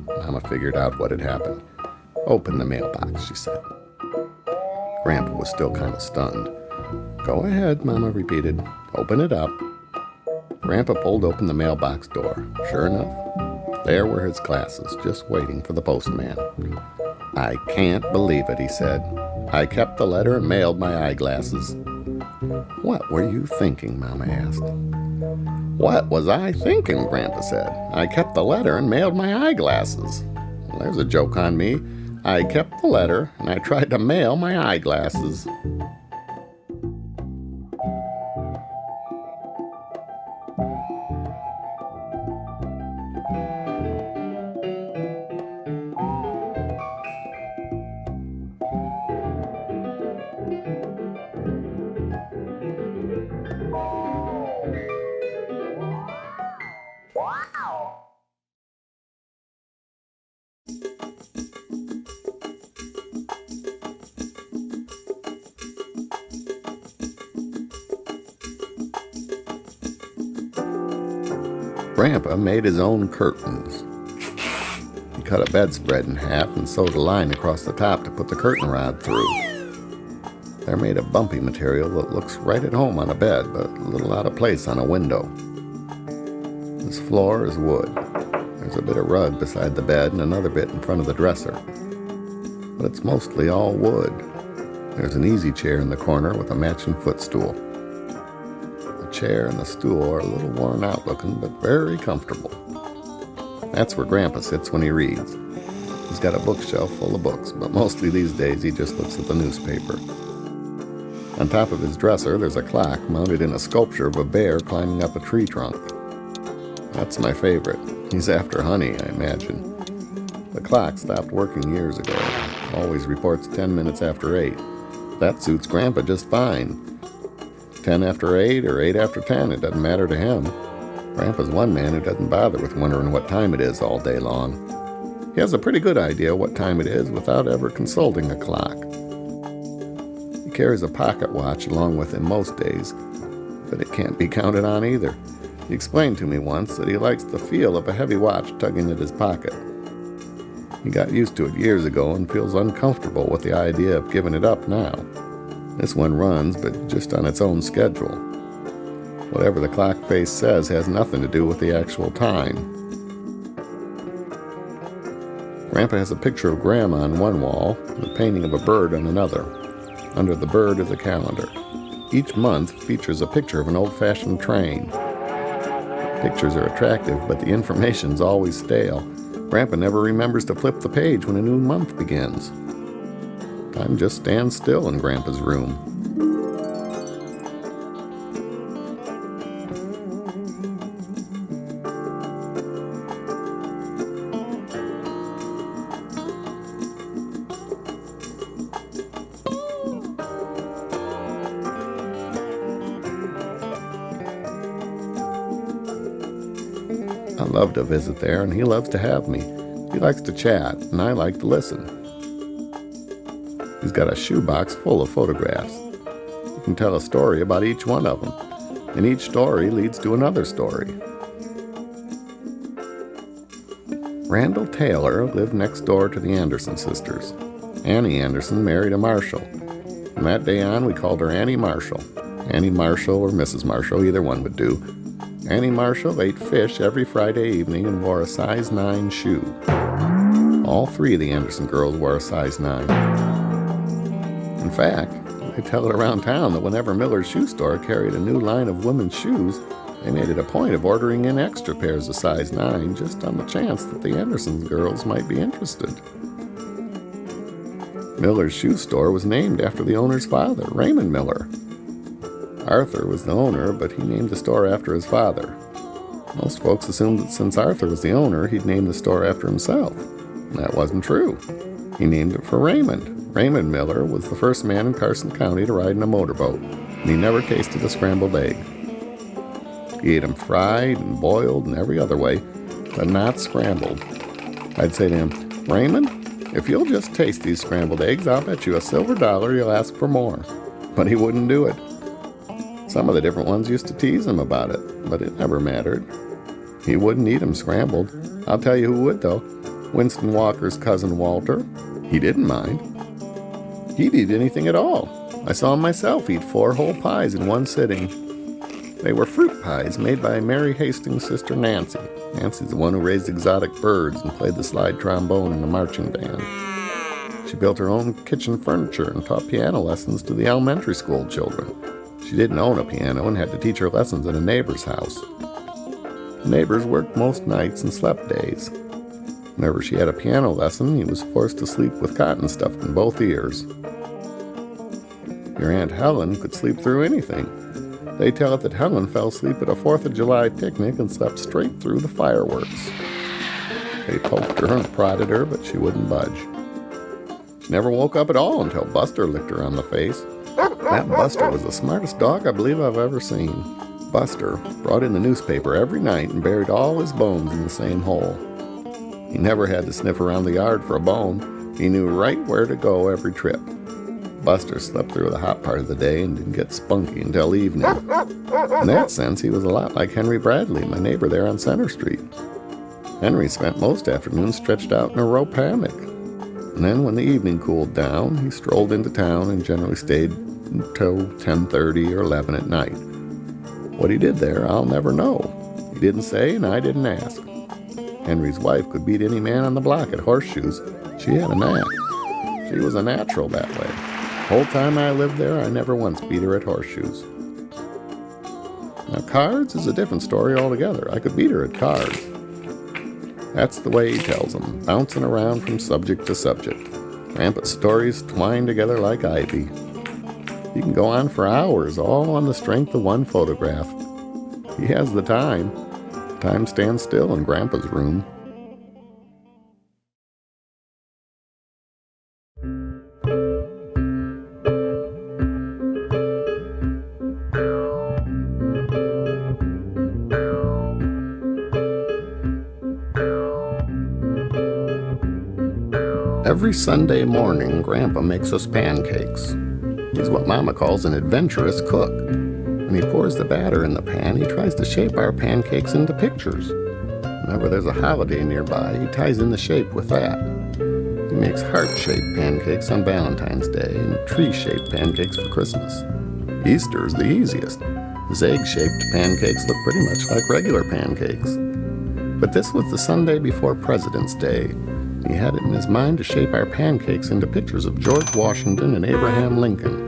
Mama figured out what had happened. "Open the mailbox," she said. Grampa was still kind of stunned. "Go ahead," Mama repeated. "Open it up." Grampa pulled open the mailbox door. Sure enough, there were his glasses, just waiting for the postman. "I can't believe it," he said. "I kept the letter and mailed my eyeglasses." "What were you thinking?" Mama asked. "What was I thinking?" Grampa said. "I kept the letter and mailed my eyeglasses." Well, there's a joke on me. I kept the letter and I tried to mail my eyeglasses. Grampa made his own curtains. He cut a bedspread in half and sewed a line across the top to put the curtain rod through. They're made of bumpy material that looks right at home on a bed, but a little out of place on a window. This floor is wood. There's a bit of rug beside the bed and another bit in front of the dresser. But it's mostly all wood. There's an easy chair in the corner with a matching footstool. The chair and the stool are a little worn out looking, but very comfortable. That's where Grampa sits when he reads. He's got a bookshelf full of books, but mostly these days he just looks at the newspaper. On top of his dresser, there's a clock mounted in a sculpture of a bear climbing up a tree trunk. That's my favorite. He's after honey, I imagine. The clock stopped working years ago. Always reports 10 minutes after 8. That suits Grampa just fine. 10 after 8 or 8 after 10, it doesn't matter to him. Grampa's one man who doesn't bother with wondering what time it is all day long. He has a pretty good idea what time it is without ever consulting a clock. He carries a pocket watch along with him most days, but it can't be counted on either. He explained to me once that he likes the feel of a heavy watch tugging at his pocket. He got used to it years ago and feels uncomfortable with the idea of giving it up now. This one runs, but just on its own schedule. Whatever the clock face says has nothing to do with the actual time. Grampa has a picture of Grandma on one wall and a painting of a bird on another. Under the bird is a calendar. Each month features a picture of an old-fashioned train. Pictures are attractive, but the information's always stale. Grampa never remembers to flip the page when a new month begins. Time just stands still in Grampa's room. I love to visit there, and he loves to have me. He likes to chat, and I like to listen. He's got a shoebox full of photographs. You can tell a story about each one of them, and each story leads to another story. Randall Taylor lived next door to the Anderson sisters. Annie Anderson married a Marshall. From that day on, we called her Annie Marshall. Annie Marshall or Mrs. Marshall, either one would do. Annie Marshall ate fish every Friday evening and wore a size 9 shoe. All three of the Anderson girls wore a size 9. In fact, they tell it around town that whenever Miller's shoe store carried a new line of women's shoes, they made it a point of ordering in extra pairs of size 9 just on the chance that the Anderson girls might be interested. Miller's shoe store was named after the owner's father, Raymond Miller. Arthur was the owner, but he named the store after his father. Most folks assumed that since Arthur was the owner, he'd name the store after himself. That wasn't true. He named it for Raymond. Raymond Miller was the first man in Carson County to ride in a motorboat, and he never tasted a scrambled egg. He ate them fried and boiled and every other way, but not scrambled. I'd say to him, "Raymond, if you'll just taste these scrambled eggs, I'll bet you a silver dollar you'll ask for more." But he wouldn't do it. Some of the different ones used to tease him about it, but it never mattered. He wouldn't eat them scrambled. I'll tell you who would, though. Winston Walker's cousin Walter. He didn't mind. He'd eat anything at all. I saw him myself eat 4 whole pies in one sitting. They were fruit pies made by Mary Hastings' sister Nancy. Nancy's the one who raised exotic birds and played the slide trombone in the marching band. She built her own kitchen furniture and taught piano lessons to the elementary school children. She didn't own a piano and had to teach her lessons at a neighbor's house. The neighbors worked most nights and slept days. Whenever she had a piano lesson, he was forced to sleep with cotton stuffed in both ears. Your Aunt Helen could sleep through anything. They tell it that Helen fell asleep at a 4th of July picnic and slept straight through the fireworks. They poked her and prodded her, but she wouldn't budge. She never woke up at all until Buster licked her on the face. That Buster was the smartest dog I believe I've ever seen. Buster brought in the newspaper every night and buried all his bones in the same hole. He never had to sniff around the yard for a bone. He knew right where to go every trip. Buster slept through the hot part of the day and didn't get spunky until evening. In that sense, he was a lot like Henry Bradley, my neighbor there on Center Street. Henry spent most afternoons stretched out in a rope hammock. And then when the evening cooled down, he strolled into town and generally stayed until 10:30 or 11 at night. What he did there, I'll never know. He didn't say, and I didn't ask. Henry's wife could beat any man on the block at horseshoes. She had a knack. She was a natural that way. The whole time I lived there, I never once beat her at horseshoes. Now, cards is a different story altogether. I could beat her at cards. That's the way he tells them, bouncing around from subject to subject. Grampa's stories twine together like ivy. He can go on for hours, all on the strength of one photograph. He has the time. Time stands still in Grandpa's room. Every Sunday morning, Grampa makes us pancakes. He's what Mama calls an adventurous cook. When he pours the batter in the pan, he tries to shape our pancakes into pictures. Whenever there's a holiday nearby, he ties in the shape with that. He makes heart-shaped pancakes on Valentine's Day and tree-shaped pancakes for Christmas. Easter's the easiest. His egg-shaped pancakes look pretty much like regular pancakes. But this was the Sunday before President's Day. He had it in his mind to shape our pancakes into pictures of George Washington and Abraham Lincoln.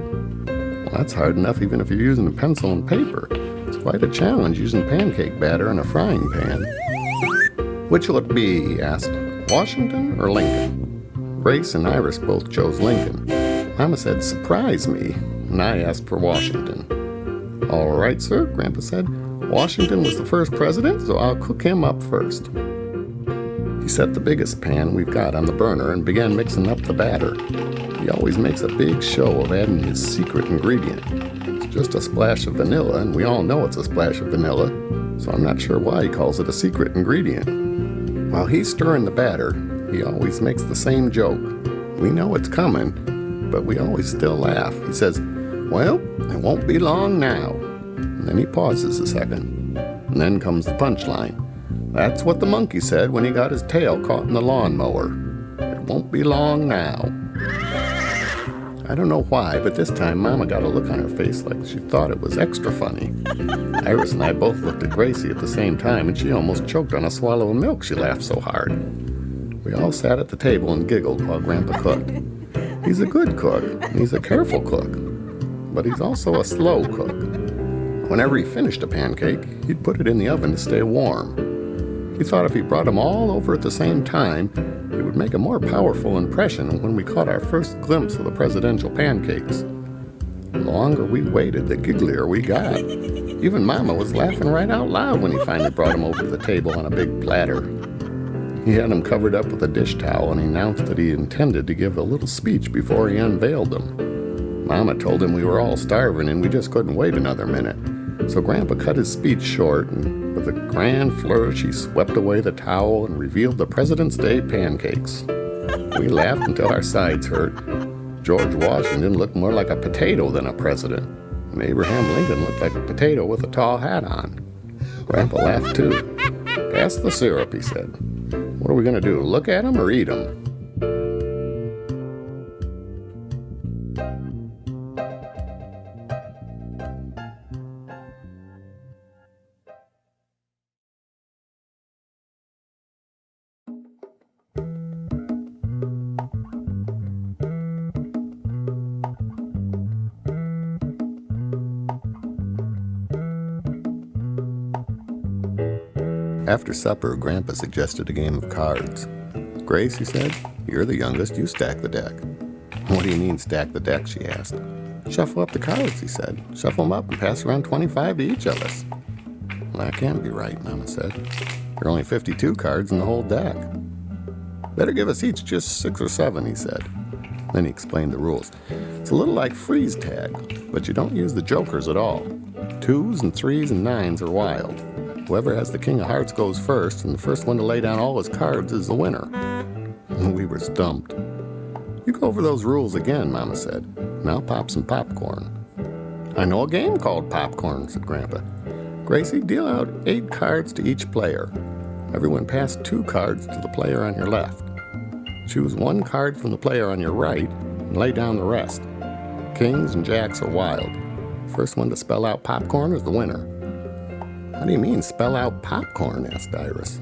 Well, that's hard enough even if you're using a pencil and paper. It's quite a challenge using pancake batter in a frying pan. "Which will it be?" he asked. "Washington or Lincoln?" Grace and Iris both chose Lincoln. Mama said, "Surprise me," and I asked for Washington. "All right, sir," Grandpa said. "Washington was the first president, so I'll cook him up first." He set the biggest pan we've got on the burner and began mixing up the batter. He always makes a big show of adding his secret ingredient. It's just a splash of vanilla, and we all know it's a splash of vanilla, so I'm not sure why he calls it a secret ingredient. While he's stirring the batter, he always makes the same joke. We know it's coming, but we always still laugh. He says, "Well, it won't be long now." And then he pauses a second. And then comes the punchline. That's what the monkey said when he got his tail caught in the lawnmower. It won't be long now. I don't know why, but this time Mama got a look on her face like she thought it was extra funny. Iris and I both looked at Gracie at the same time, and she almost choked on a swallow of milk, she laughed so hard. We all sat at the table and giggled while Grandpa cooked. He's a good cook, and he's a careful cook, but he's also a slow cook. Whenever he finished a pancake, he'd put it in the oven to stay warm. He thought if he brought them all over at the same time, it would make a more powerful impression when we caught our first glimpse of the presidential pancakes. The longer we waited, the gigglier we got. Even Mama was laughing right out loud when he finally brought them over to the table on a big platter. He had them covered up with a dish towel, and he announced that he intended to give a little speech before he unveiled them. Mama told him we were all starving and we just couldn't wait another minute. So Grandpa cut his speech short, and with a grand flourish, he swept away the towel and revealed the President's Day pancakes. We laughed until our sides hurt. George Washington looked more like a potato than a president, and Abraham Lincoln looked like a potato with a tall hat on. Grandpa laughed too. "Pass the syrup," he said. "What are we going to do, look at 'em or eat 'em?" After supper, Grandpa suggested a game of cards. "Grace," he said, "you're the youngest, you stack the deck." "What do you mean, stack the deck?" she asked. "Shuffle up the cards," he said. "Shuffle them up and pass around 25 to each of us." "Well, that can't be right," Mama said. "There are only 52 cards in the whole deck." "Better give us each just 6 or 7, he said. Then he explained the rules. "It's a little like freeze tag, but you don't use the jokers at all. 2s and 3s and 9s are wild. Whoever has the king of hearts goes first, and the first one to lay down all his cards is the winner." We were stumped. "You go over those rules again," Mama said, "and I'll pop some popcorn." "I know a game called popcorn," said Grandpa. "Gracie, deal out 8 cards to each player. Everyone pass 2 cards to the player on your left. Choose 1 card from the player on your right and lay down the rest. Kings and jacks are wild. First one to spell out popcorn is the winner." "How do you mean, spell out popcorn?" asked Iris.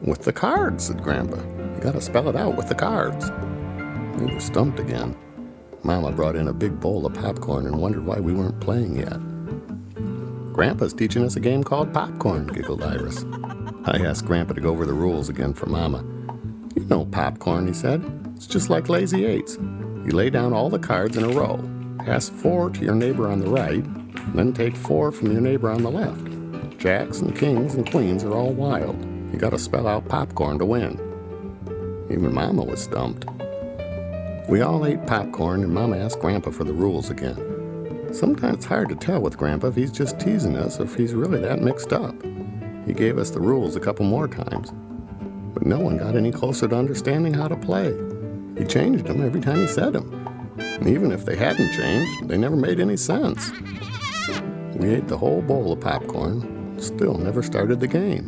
"With the cards," said Grandpa. "You gotta spell it out with the cards." We were stumped again. Mama brought in a big bowl of popcorn and wondered why we weren't playing yet. "Grandpa's teaching us a game called popcorn," giggled Iris. I asked Grandpa to go over the rules again for Mama. "You know popcorn," he said. "It's just like lazy eights. You lay down all the cards in a row, pass 4 to your neighbor on the right, then take 4 from your neighbor on the left. Jacks and kings and queens are all wild. You gotta spell out popcorn to win." Even Mama was stumped. We all ate popcorn, and Mama asked Grandpa for the rules again. Sometimes it's hard to tell with Grandpa if he's just teasing us or if he's really that mixed up. He gave us the rules a couple more times, but no one got any closer to understanding how to play. He changed them every time he said them. And even if they hadn't changed, they never made any sense. We ate the whole bowl of popcorn, still never started the game.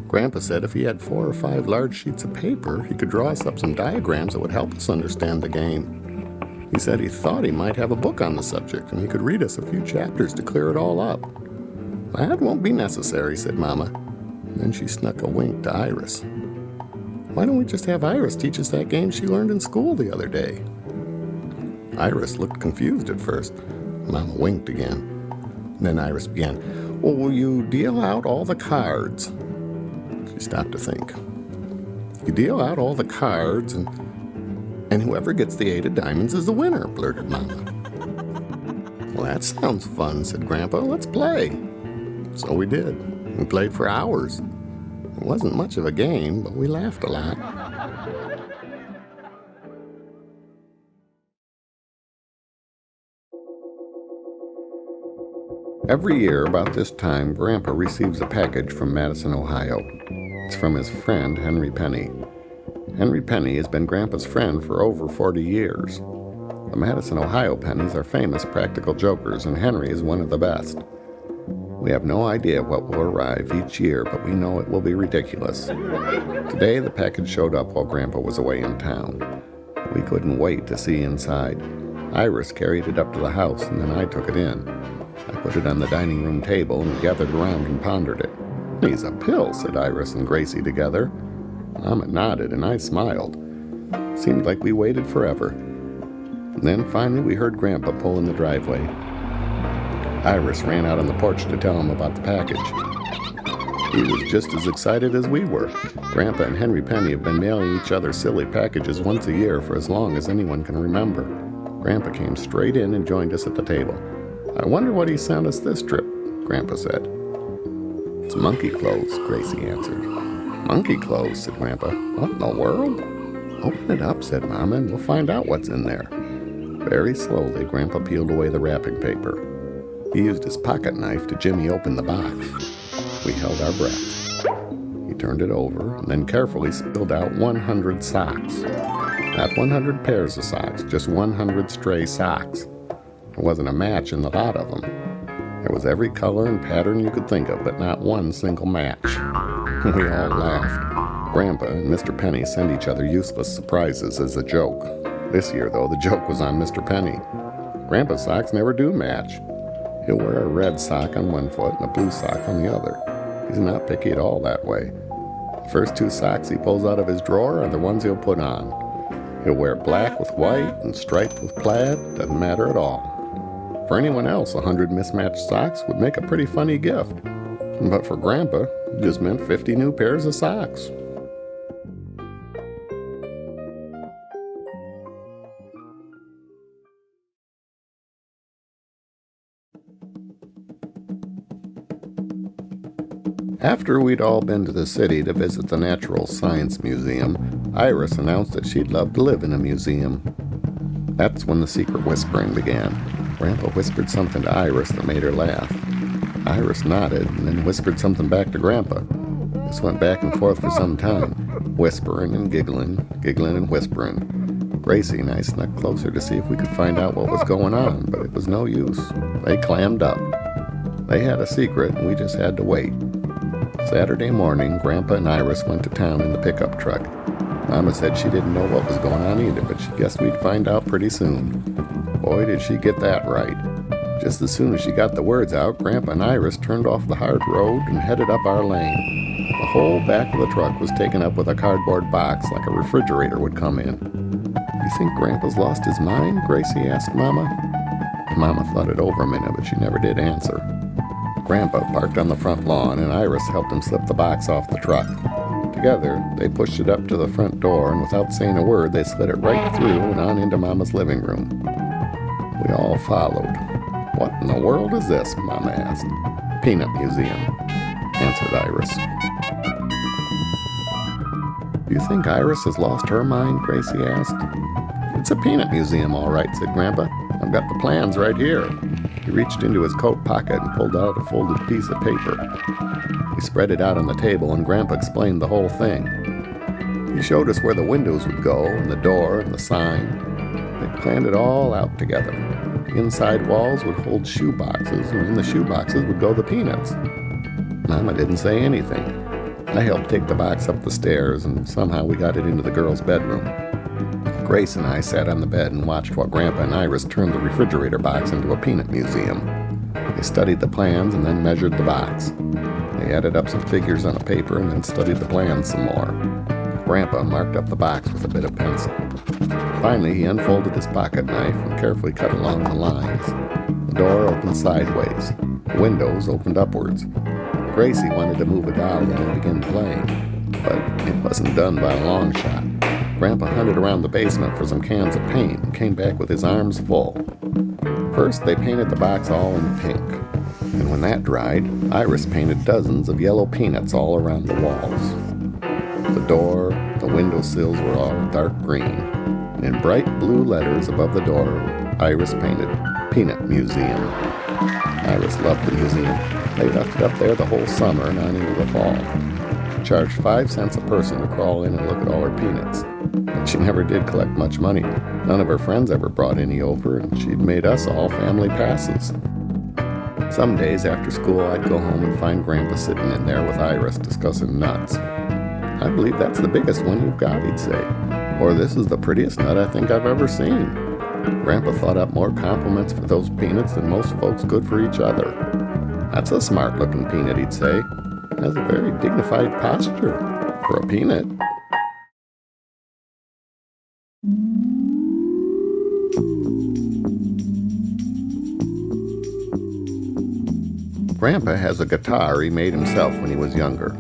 Grandpa said if he had 4 or 5 large sheets of paper, he could draw us up some diagrams that would help us understand the game. He said he thought he might have a book on the subject, and he could read us a few chapters to clear it all up. "That won't be necessary," said Mama. And then she snuck a wink to Iris. "Why don't we just have Iris teach us that game she learned in school the other day?" Iris looked confused at first. Mama winked again. Then Iris began, "Well, will you deal out all the cards?" She stopped to think. "You deal out all the cards, and whoever gets the 8 of diamonds is the winner," blurted Mama. "Well, that sounds fun," said Grandpa. "Let's play." So we did. We played for hours. It wasn't much of a game, but we laughed a lot. Every year, about this time, Grampa receives a package from Madison, Ohio. It's from his friend, Henry Penny. Henry Penny has been Grandpa's friend for over 40 years. The Madison, Ohio Pennies are famous practical jokers, and Henry is one of the best. We have no idea what will arrive each year, but we know it will be ridiculous. Today, the package showed up while Grandpa was away in town. We couldn't wait to see inside. Iris carried it up to the house, and then I took it in. I put it on the dining room table and gathered around and pondered it. "He's a pill," said Iris and Gracie together. Mama nodded and I smiled. Seemed like we waited forever. And then finally we heard Grampa pull in the driveway. Iris ran out on the porch to tell him about the package. He was just as excited as we were. Grampa and Henry Penny have been mailing each other silly packages once a year for as long as anyone can remember. Grampa came straight in and joined us at the table. "I wonder what he sent us this trip," Grampa said. "It's monkey clothes," Gracie answered. Monkey clothes, said Grandpa. What in the world? Open it up, said Mama, and we'll find out what's in there. Very slowly, Grandpa peeled away the wrapping paper. He used his pocket knife to jimmy open the box. We held our breath. He turned it over and then carefully spilled out 100 socks. Not 100 pairs of socks, just 100 stray socks. There wasn't a match in the lot of them. There was every color and pattern you could think of, but not one single match. We all laughed. Grampa and Mr. Penny sent each other useless surprises as a joke. This year, though, the joke was on Mr. Penny. Grandpa's socks never do match. He'll wear a red sock on one foot and a blue sock on the other. He's not picky at all that way. The first 2 socks he pulls out of his drawer are the ones he'll put on. He'll wear black with white and striped with plaid, doesn't matter at all. For anyone else, 100 mismatched socks would make a pretty funny gift. But for Grampa, it just meant 50 new pairs of socks. After we'd all been to the city to visit the Natural Science Museum, Iris announced that she'd love to live in a museum. That's when the secret whispering began. Grandpa whispered something to Iris that made her laugh. Iris nodded and then whispered something back to Grandpa. This went back and forth for some time, whispering and giggling and whispering. Gracie and I snuck closer to see if we could find out what was going on, but it was no use. They clammed up. They had a secret and we just had to wait. Saturday morning, Grandpa and Iris went to town in the pickup truck. Mama said she didn't know what was going on either, but she guessed we'd find out pretty soon. Boy, did she get that right. Just as soon as she got the words out, Grandpa and Iris turned off the hard road and headed up our lane. The whole back of the truck was taken up with a cardboard box like a refrigerator would come in. "You think Grandpa's lost his mind?" Gracie asked Mama. Mama thought it over a minute, but she never did answer. Grampa parked on the front lawn, and Iris helped him slip the box off the truck. Together, they pushed it up to the front door, and without saying a word, they slid it right through and on into Mama's living room. We all followed. "What in the world is this?" Mama asked. "Peanut Museum," answered Iris. "Do you think Iris has lost her mind?" Gracie asked. "It's a peanut museum, all right," said Grandpa. "I've got the plans right here." He reached into his coat pocket and pulled out a folded piece of paper. He spread it out on the table, and Grandpa explained the whole thing. He showed us where the windows would go, and the door, and the sign. They planned it all out together. The inside walls would hold shoe boxes, and in the shoe boxes would go the peanuts. Mama didn't say anything. I helped take the box up the stairs, and somehow we got it into the girls' bedroom. Grace and I sat on the bed and watched while Grandpa and Iris turned the refrigerator box into a peanut museum. They studied the plans and then measured the box. They added up some figures on a paper and then studied the plans some more. Grampa marked up the box with a bit of pencil. Finally, he unfolded his pocket knife and carefully cut along the lines. The door opened sideways. The windows opened upwards. Gracie wanted to move a dolly and begin playing, but it wasn't done by a long shot. Grandpa hunted around the basement for some cans of paint and came back with his arms full. First, they painted the box all in pink, and when that dried, Iris painted dozens of yellow peanuts all around the walls. The door, the windowsills were all dark green, and in bright blue letters above the door, Iris painted Peanut Museum. Iris loved the museum. They left it up there the whole summer and on into the fall. Charged 5 cents a person to crawl in and look at all her peanuts. But she never did collect much money. None of her friends ever brought any over, and she'd made us all family passes. Some days after school, I'd go home and find Grandpa sitting in there with Iris discussing nuts. "I believe that's the biggest one you've got," he'd say. Or, "This is the prettiest nut I think I've ever seen." Grandpa thought up more compliments for those peanuts than most folks could for each other. "That's a smart-looking peanut," he'd say. "It has a very dignified posture for a peanut." Grampa has a guitar he made himself when he was younger.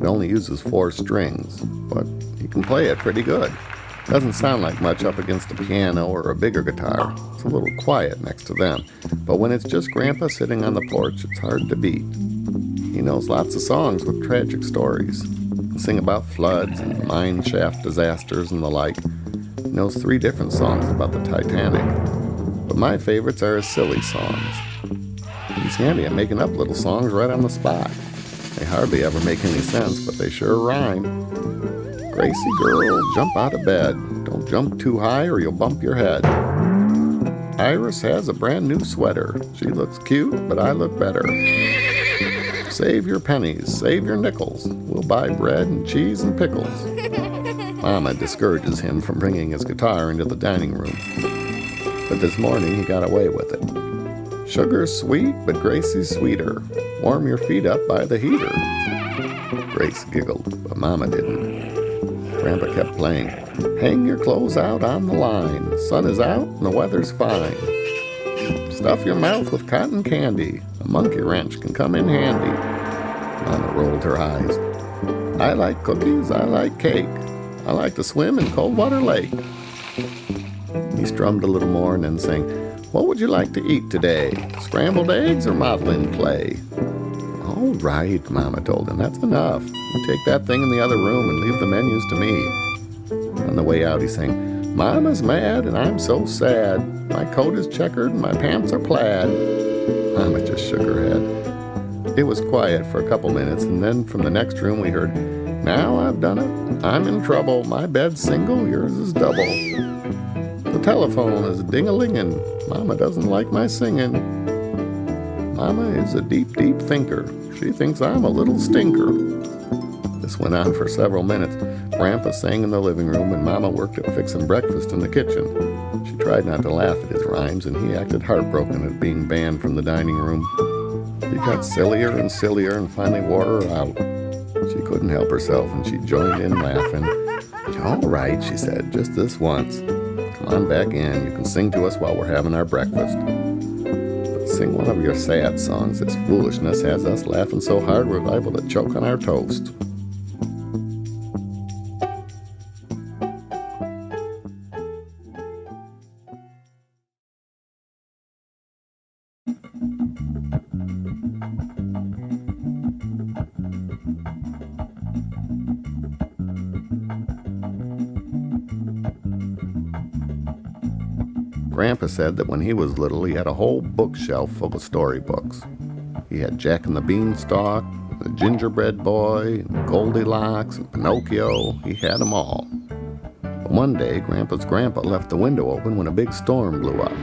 It only uses 4 strings, but he can play it pretty good. Doesn't sound like much up against a piano or a bigger guitar. It's a little quiet next to them, but when it's just Grandpa sitting on the porch, it's hard to beat. He knows lots of songs with tragic stories. and sing about floods and mine shaft disasters and the like. He knows 3 different songs about the Titanic. But my favorites are his silly songs. He's handy at making up little songs right on the spot. They hardly ever make any sense, but they sure rhyme. Gracie girl, jump out of bed. Don't jump too high or you'll bump your head. Iris has a brand new sweater. She looks cute, but I look better. Save your pennies, save your nickels. We'll buy bread and cheese and pickles. Mama discourages him from bringing his guitar into the dining room. But this morning he got away with it. Sugar's sweet, but Gracie's sweeter. Warm your feet up by the heater. Grace giggled, but Mama didn't. Grandpa kept playing. Hang your clothes out on the line. The sun is out and the weather's fine. Stuff your mouth with cotton candy. A monkey wrench can come in handy. Mama rolled her eyes. I like cookies, I like cake. I like to swim in Coldwater Lake. He strummed a little more and then sang, What would you like to eat today? Scrambled eggs or modeling clay? All right, Mama told him. That's enough. You take that thing in the other room and leave the menus to me. On the way out, he sang, Mama's mad and I'm so sad. My coat is checkered and my pants are plaid. Mama just shook her head. It was quiet for a couple minutes, and then from the next room we heard, Now I've done it. I'm in trouble. My bed's single, yours is double. The telephone is ding-a-lingin'. Mama doesn't like my singing. Mama is a deep, deep thinker. She thinks I'm a little stinker. This went on for several minutes. Grampa sang in the living room, and Mama worked at fixing breakfast in the kitchen. She tried not to laugh at his rhymes, and he acted heartbroken at being banned from the dining room. He got sillier and sillier and finally wore her out. She couldn't help herself, and she joined in laughing. All right, she said, just this once. Come on back in. You can sing to us while we're having our breakfast. But sing one of your sad songs. This foolishness has us laughing so hard we're liable to choke on our toast. Grampa said that when he was little, he had a whole bookshelf full of storybooks. He had Jack and the Beanstalk, the Gingerbread Boy, and Goldilocks, and Pinocchio. He had them all. But one day, Grandpa's grandpa left the window open when a big storm blew up.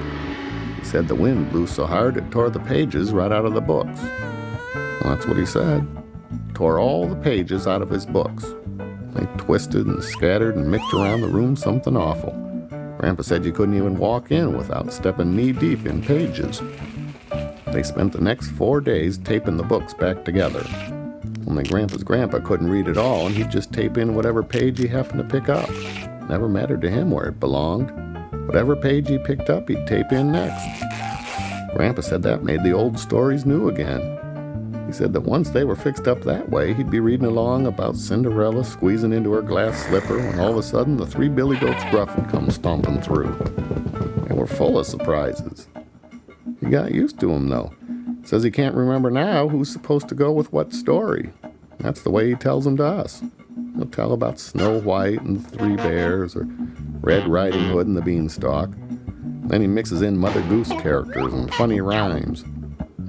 He said the wind blew so hard it tore the pages right out of the books. Well, that's what he said. Tore all the pages out of his books. They twisted and scattered and mixed around the room something awful. Grandpa said you couldn't even walk in without stepping knee-deep in pages. They spent the next 4 days taping the books back together. Only Grandpa's grandpa couldn't read it all, and he'd just tape in whatever page he happened to pick up. Never mattered to him where it belonged. Whatever page he picked up, he'd tape in next. Grandpa said that made the old stories new again. He said that once they were fixed up that way, he'd be reading along about Cinderella squeezing into her glass slipper when all of a sudden the 3 billy goats gruff would come stomping through. They were full of surprises. He got used to them, though. Says he can't remember now who's supposed to go with what story. That's the way he tells them to us. He'll tell about Snow White and the 3 Bears, or Red Riding Hood and the Beanstalk. Then he mixes in Mother Goose characters and funny rhymes.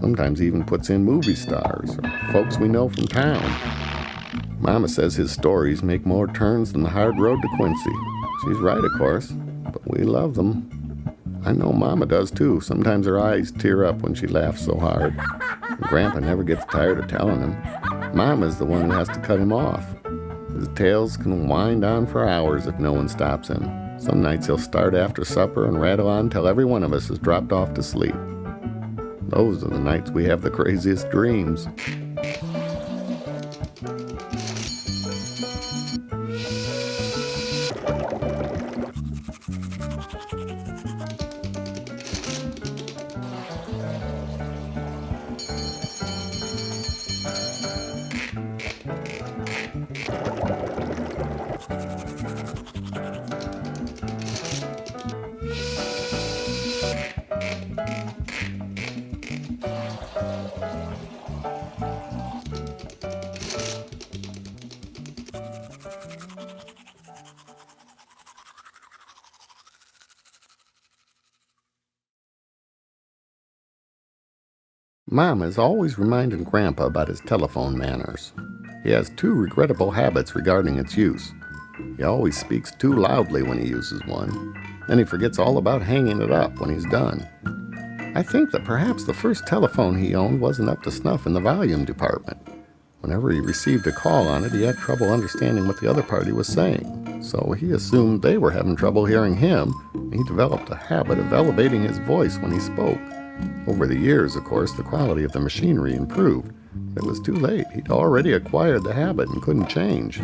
Sometimes he even puts in movie stars or folks we know from town. Mama says his stories make more turns than the hard road to Quincy. She's right, of course, but we love them. I know Mama does too. Sometimes her eyes tear up when she laughs so hard. And Grandpa never gets tired of telling him. Mama's the one who has to cut him off. His tales can wind on for hours if no one stops him. Some nights he'll start after supper and rattle on till every one of us has dropped off to sleep. Those are the nights we have the craziest dreams. Mom is always reminding Grampa about his telephone manners. He has two regrettable habits regarding its use. He always speaks too loudly when he uses one. Then he forgets all about hanging it up when he's done. I think that perhaps the first telephone he owned wasn't up to snuff in the volume department. Whenever he received a call on it, he had trouble understanding what the other party was saying. So he assumed they were having trouble hearing him, and he developed a habit of elevating his voice when he spoke. Over the years, of course, the quality of the machinery improved. But it was too late. He'd already acquired the habit and couldn't change.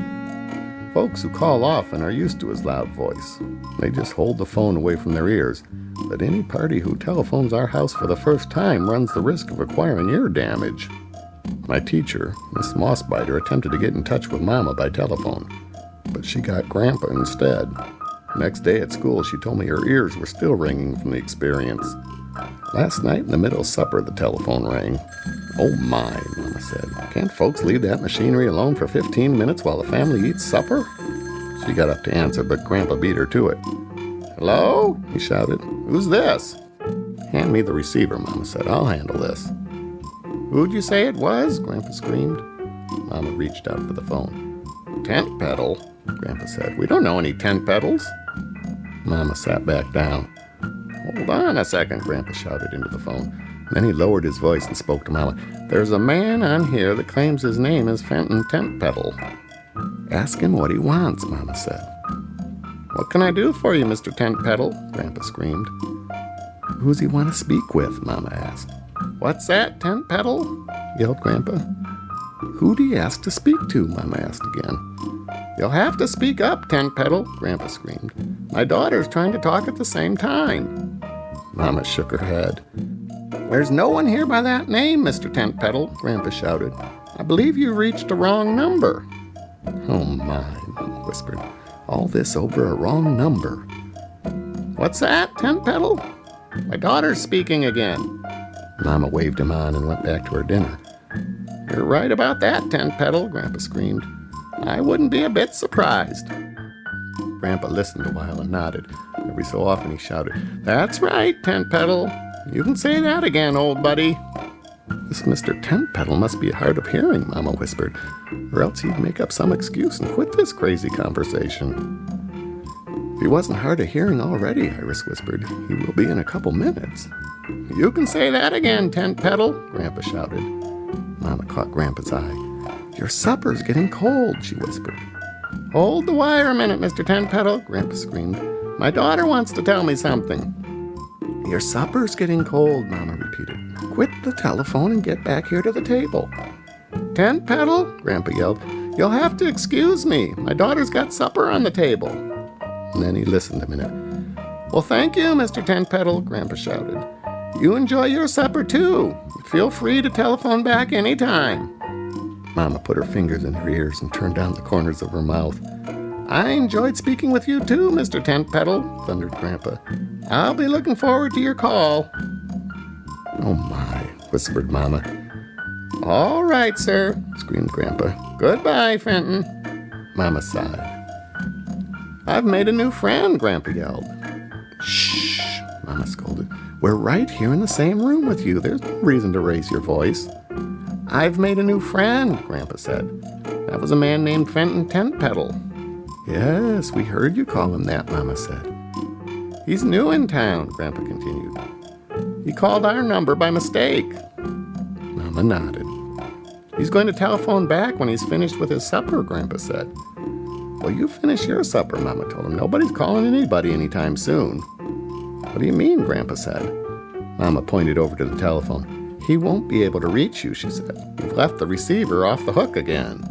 Folks who call often are used to his loud voice. They just hold the phone away from their ears. But any party who telephones our house for the first time runs the risk of acquiring ear damage. My teacher, Miss Mossbiter, attempted to get in touch with Mama by telephone, but she got Grampa instead. Next day at school, she told me her ears were still ringing from the experience. Last night in the middle of supper, the telephone rang. "Oh my," Mama said. "Can't folks leave that machinery alone for 15 minutes while the family eats supper?" She got up to answer, but Grampa beat her to it. "Hello?" he shouted. "Who's this?" "Hand me the receiver," Mama said. "I'll handle this." "Who'd you say it was?" Grampa screamed. Mama reached out for the phone. "Tent pedal," Grampa said. "We don't know any tent pedals." Mama sat back down. "Hold on a second," Grampa shouted into the phone. Then he lowered his voice and spoke to Mama. "There's a man on here that claims his name is Fenton Tent Pedal." "Ask him what he wants," Mama said. "What can I do for you, Mr. Tent Pedal?" Grampa screamed. "Who's he want to speak with?" Mama asked. "What's that, Tent Pedal?" yelled Grampa. "Who do you ask to speak to?" Mama asked again. "You'll have to speak up, Tent Pedal," Grampa screamed. "My daughter's trying to talk at the same time." Mama shook her head. "There's no one here by that name, Mr. Tent Pedal," Grampa shouted. "I believe you reached the wrong number." "Oh my," Mama whispered. "All this over a wrong number." "What's that, Tent Pedal?" "My daughter's speaking again." Mama waved him on and went back to her dinner. "You're right about that, Tent Pedal," Grampa screamed. "I wouldn't be a bit surprised." Grampa listened a while and nodded. Every so often he shouted, "That's right, Tent Pedal. You can say that again, old buddy." "This Mr. Tent Pedal must be hard of hearing," Mama whispered, "or else he'd make up some excuse and quit this crazy conversation." "If he wasn't hard of hearing already," Iris whispered, "he will be in a couple minutes." "You can say that again, Tent Pedal," Grampa shouted. Mama caught Grampa's eye. "Your supper's getting cold," she whispered. "Hold the wire a minute, Mr. Tent Pedal," Grampa screamed. "My daughter wants to tell me something." "Your supper's getting cold," Mama repeated. "Quit the telephone and get back here to the table." "Tent Pedal," Grampa yelled, "you'll have to excuse me. My daughter's got supper on the table." And then he listened a minute. "Well, thank you, Mr. Tent Pedal," Grampa shouted. "You enjoy your supper, too. Feel free to telephone back any time." Mama put her fingers in her ears and turned down the corners of her mouth. "I enjoyed speaking with you, too, Mr. Tent Pedal," thundered Grampa. "I'll be looking forward to your call." "Oh, my," whispered Mama. "All right, sir," screamed Grampa. "Goodbye, Fenton." Mama sighed. "I've made a new friend," Grampa yelled. "Shh," Mama scolded. "We're right here in the same room with you. There's no reason to raise your voice." "I've made a new friend," Grampa said. "That was a man named Fenton Tent Pedal." "Yes, we heard you call him that," Mama said. "He's new in town," Grampa continued. "He called our number by mistake." Mama nodded. "He's going to telephone back when he's finished with his supper," Grampa said. "Well, you finish your supper," Mama told him. "Nobody's calling anybody anytime soon." "What do you mean?" Grampa said. Mama pointed over to the telephone. "He won't be able to reach you," she said. "You've left the receiver off the hook again."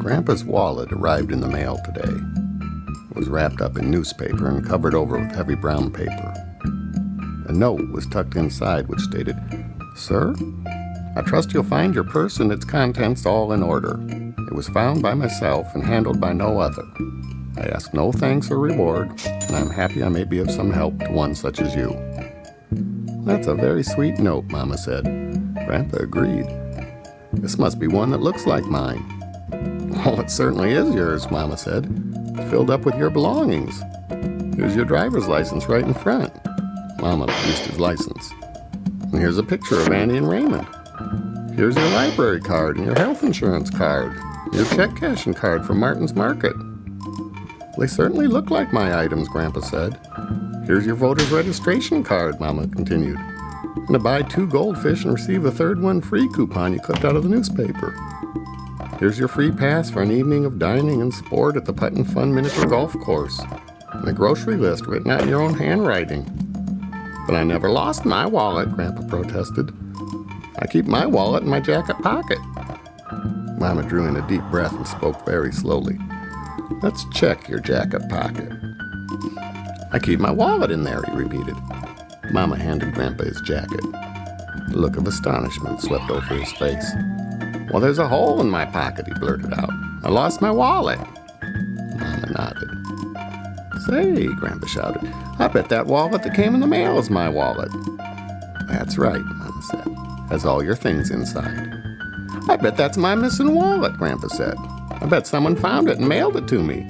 Grandpa's wallet arrived in the mail today. It was wrapped up in newspaper and covered over with heavy brown paper. A note was tucked inside which stated, "Sir, I trust you'll find your purse and its contents all in order. It was found by myself and handled by no other. I ask no thanks or reward, and I'm happy I may be of some help to one such as you." "That's a very sweet note," Mama said. Grampa agreed. "This must be one that looks like mine." "Oh, it certainly is yours," Mama said. "It's filled up with your belongings. Here's your driver's license right in front." Mama produced his license. "And here's a picture of Annie and Raymond. Here's your library card and your health insurance card, your check cashing card from Martin's Market." "They certainly look like my items," Grampa said. "Here's your voter's registration card," Mama continued. "And to buy 2 goldfish and receive a third one free coupon you clipped out of the newspaper. Here's your free pass for an evening of dining and sport at the Putt and Fun Miniature Golf Course. And a grocery list written out in your own handwriting." "But I never lost my wallet," Grampa protested. "I keep my wallet in my jacket pocket." Mama drew in a deep breath and spoke very slowly. "Let's check your jacket pocket." "I keep my wallet in there," he repeated. Mama handed Grampa his jacket. A look of astonishment swept over his face. "Well, there's a hole in my pocket," he blurted out. "I lost my wallet." Mama nodded. "Say," Grampa shouted, "I bet that wallet that came in the mail is my wallet." "That's right," Mama said. "Has all your things inside." "I bet that's my missing wallet," Grampa said. "I bet someone found it and mailed it to me."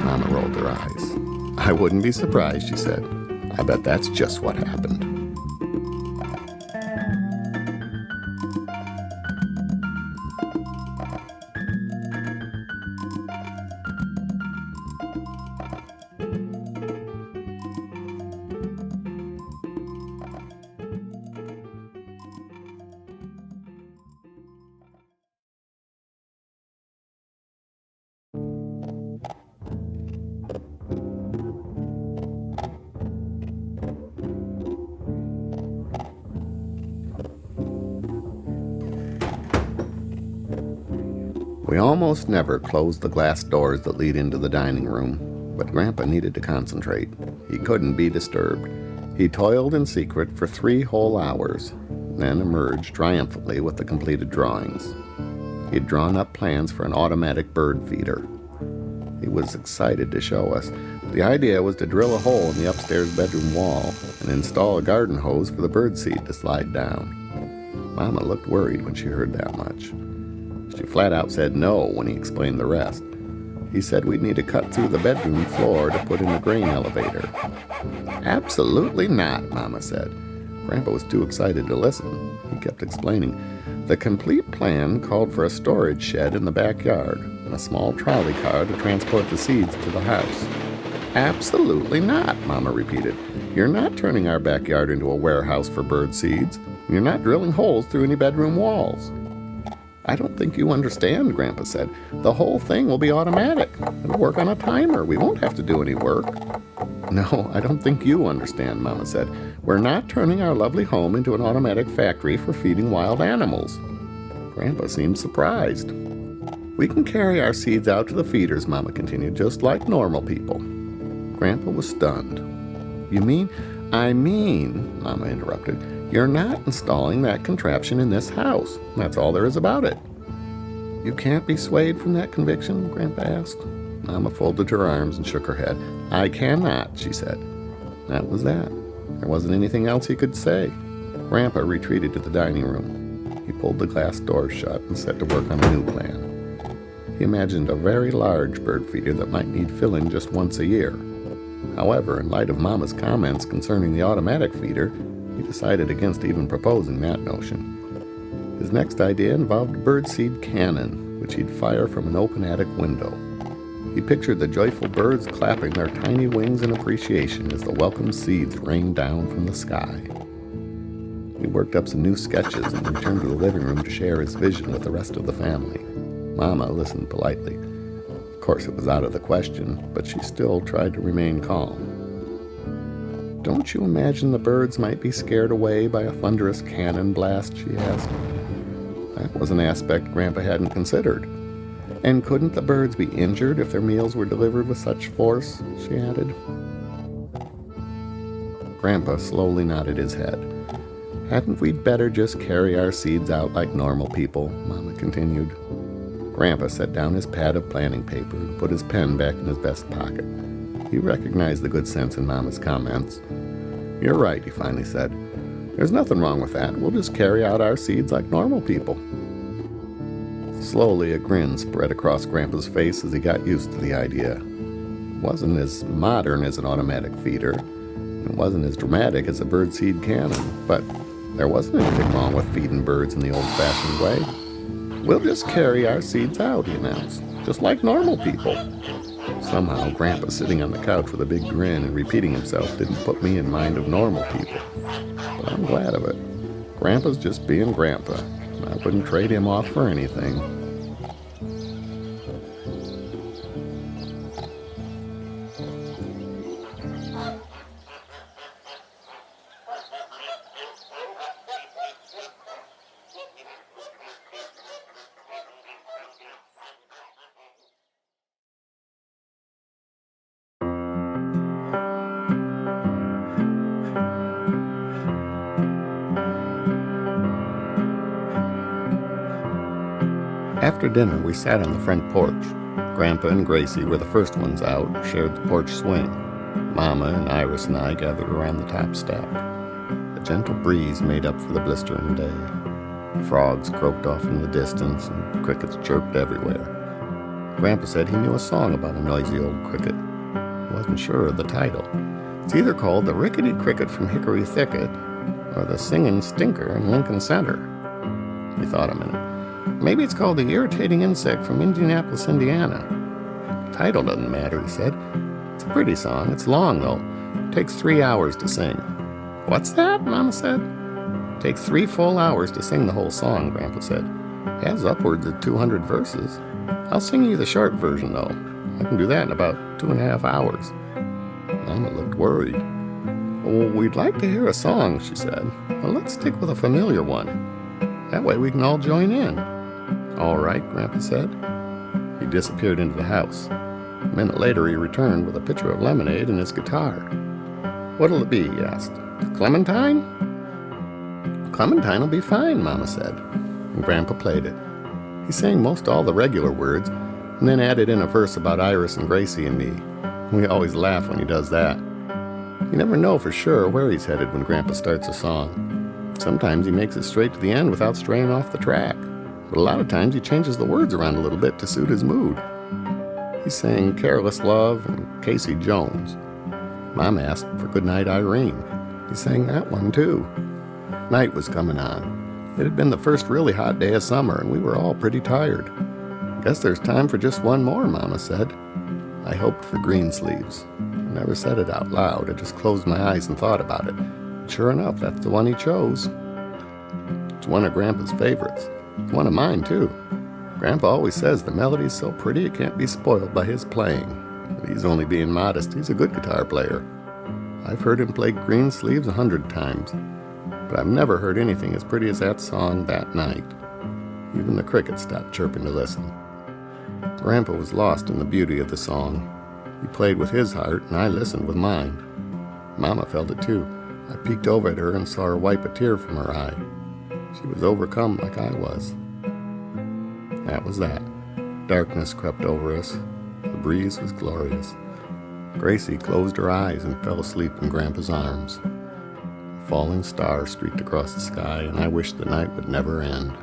Mama rolled her eyes. "I wouldn't be surprised," she said. "I bet that's just what happened." We almost never closed the glass doors that lead into the dining room, but Grampa needed to concentrate. He couldn't be disturbed. He toiled in secret for 3 whole hours, then emerged triumphantly with the completed drawings. He'd drawn up plans for an automatic bird feeder. He was excited to show us. The idea was to drill a hole in the upstairs bedroom wall and install a garden hose for the bird seed to slide down. Mama looked worried when she heard that much. She flat out said no when he explained the rest. He said we'd need to cut through the bedroom floor to put in the grain elevator. "Absolutely not," Mama said. Grampa was too excited to listen. He kept explaining. The complete plan called for a storage shed in the backyard and a small trolley car to transport the seeds to the house. "Absolutely not," Mama repeated. "You're not turning our backyard into a warehouse for bird seeds. You're not drilling holes through any bedroom walls." "I don't think you understand," Grampa said. "The whole thing will be automatic. It'll work on a timer. We won't have to do any work." "No, I don't think you understand," Mama said. "We're not turning our lovely home into an automatic factory for feeding wild animals." Grampa seemed surprised. "We can carry our seeds out to the feeders," Mama continued, "just like normal people." Grampa was stunned. "You mean?" "I mean," Mama interrupted, "you're not installing that contraption in this house. That's all there is about it." "You can't be swayed from that conviction?" Grampa asked. Mama folded her arms and shook her head. "I cannot," she said. That was that. There wasn't anything else he could say. Grampa retreated to the dining room. He pulled the glass door shut and set to work on a new plan. He imagined a very large bird feeder that might need filling just once a year. However, in light of Mama's comments concerning the automatic feeder, he decided against even proposing that notion. His next idea involved a birdseed cannon, which he'd fire from an open attic window. He pictured the joyful birds clapping their tiny wings in appreciation as the welcome seeds rained down from the sky. He worked up some new sketches and returned to the living room to share his vision with the rest of the family. Mama listened politely. Of course, it was out of the question, but she still tried to remain calm. "Don't you imagine the birds might be scared away by a thunderous cannon blast?" she asked. That was an aspect Grampa hadn't considered. And couldn't the birds be injured if their meals were delivered with such force? She added. Grampa slowly nodded his head. Hadn't we better just carry our seeds out like normal people? Mama continued. Grampa set down his pad of planting paper and put his pen back in his vest pocket. He recognized the good sense in Mama's comments. You're right, he finally said. There's nothing wrong with that. We'll just carry out our seeds like normal people. Slowly, a grin spread across Grampa's face as he got used to the idea. It wasn't as modern as an automatic feeder. It wasn't as dramatic as a birdseed cannon, but there wasn't anything wrong with feeding birds in the old-fashioned way. We'll just carry our seeds out, he announced, just like normal people. Somehow, Grampa sitting on the couch with a big grin and repeating himself didn't put me in mind of normal people. But I'm glad of it. Grampa's just being Grampa. I wouldn't trade him off for anything. After dinner, we sat on the front porch. Grampa and Gracie were the first ones out, shared the porch swing. Mama and Iris and I gathered around the top step. A gentle breeze made up for the blistering day. Frogs croaked off in the distance, and crickets chirped everywhere. Grampa said he knew a song about a noisy old cricket. He wasn't sure of the title. It's either called The Rickety Cricket from Hickory Thicket or The Singin' Stinker in Lincoln Center. He thought a minute. Maybe it's called The Irritating Insect from Indianapolis, Indiana. The title doesn't matter, he said. It's a pretty song. It's long, though. It takes 3 hours to sing. What's that? Mama said. It takes 3 full hours to sing the whole song, Grampa said. It has upwards of 200 verses. I'll sing you the short version, though. I can do that in about 2.5 hours. Mama looked worried. Oh, we'd like to hear a song, she said. Well, let's stick with a familiar one. That way we can all join in. All right, Grampa said. He disappeared into the house. A minute later, he returned with a pitcher of lemonade and his guitar. What'll it be, he asked. Clementine? Clementine will be fine, Mama said. And Grampa played it. He sang most all the regular words, and then added in a verse about Iris and Gracie and me. We always laugh when he does that. You never know for sure where he's headed when Grampa starts a song. Sometimes he makes it straight to the end without straying off the track. But a lot of times he changes the words around a little bit to suit his mood. He sang Careless Love and Casey Jones. Mom asked for Goodnight Irene. He sang that one too. Night was coming on. It had been the first really hot day of summer and we were all pretty tired. Guess there's time for just one more, Mama said. I hoped for Greensleeves. I never said it out loud. I just closed my eyes and thought about it. Sure enough, that's the one he chose. It's one of Grandpa's favorites. It's one of mine, too. Grampa always says the melody's so pretty it can't be spoiled by his playing. But he's only being modest. He's a good guitar player. I've heard him play Greensleeves 100 times, but I've never heard anything as pretty as that song that night. Even the crickets stopped chirping to listen. Grampa was lost in the beauty of the song. He played with his heart, and I listened with mine. Mama felt it, too. I peeked over at her and saw her wipe a tear from her eye. She was overcome like I was. That was that. Darkness crept over us. The breeze was glorious. Gracie closed her eyes and fell asleep in Grandpa's arms. A falling star streaked across the sky, and I wished the night would never end.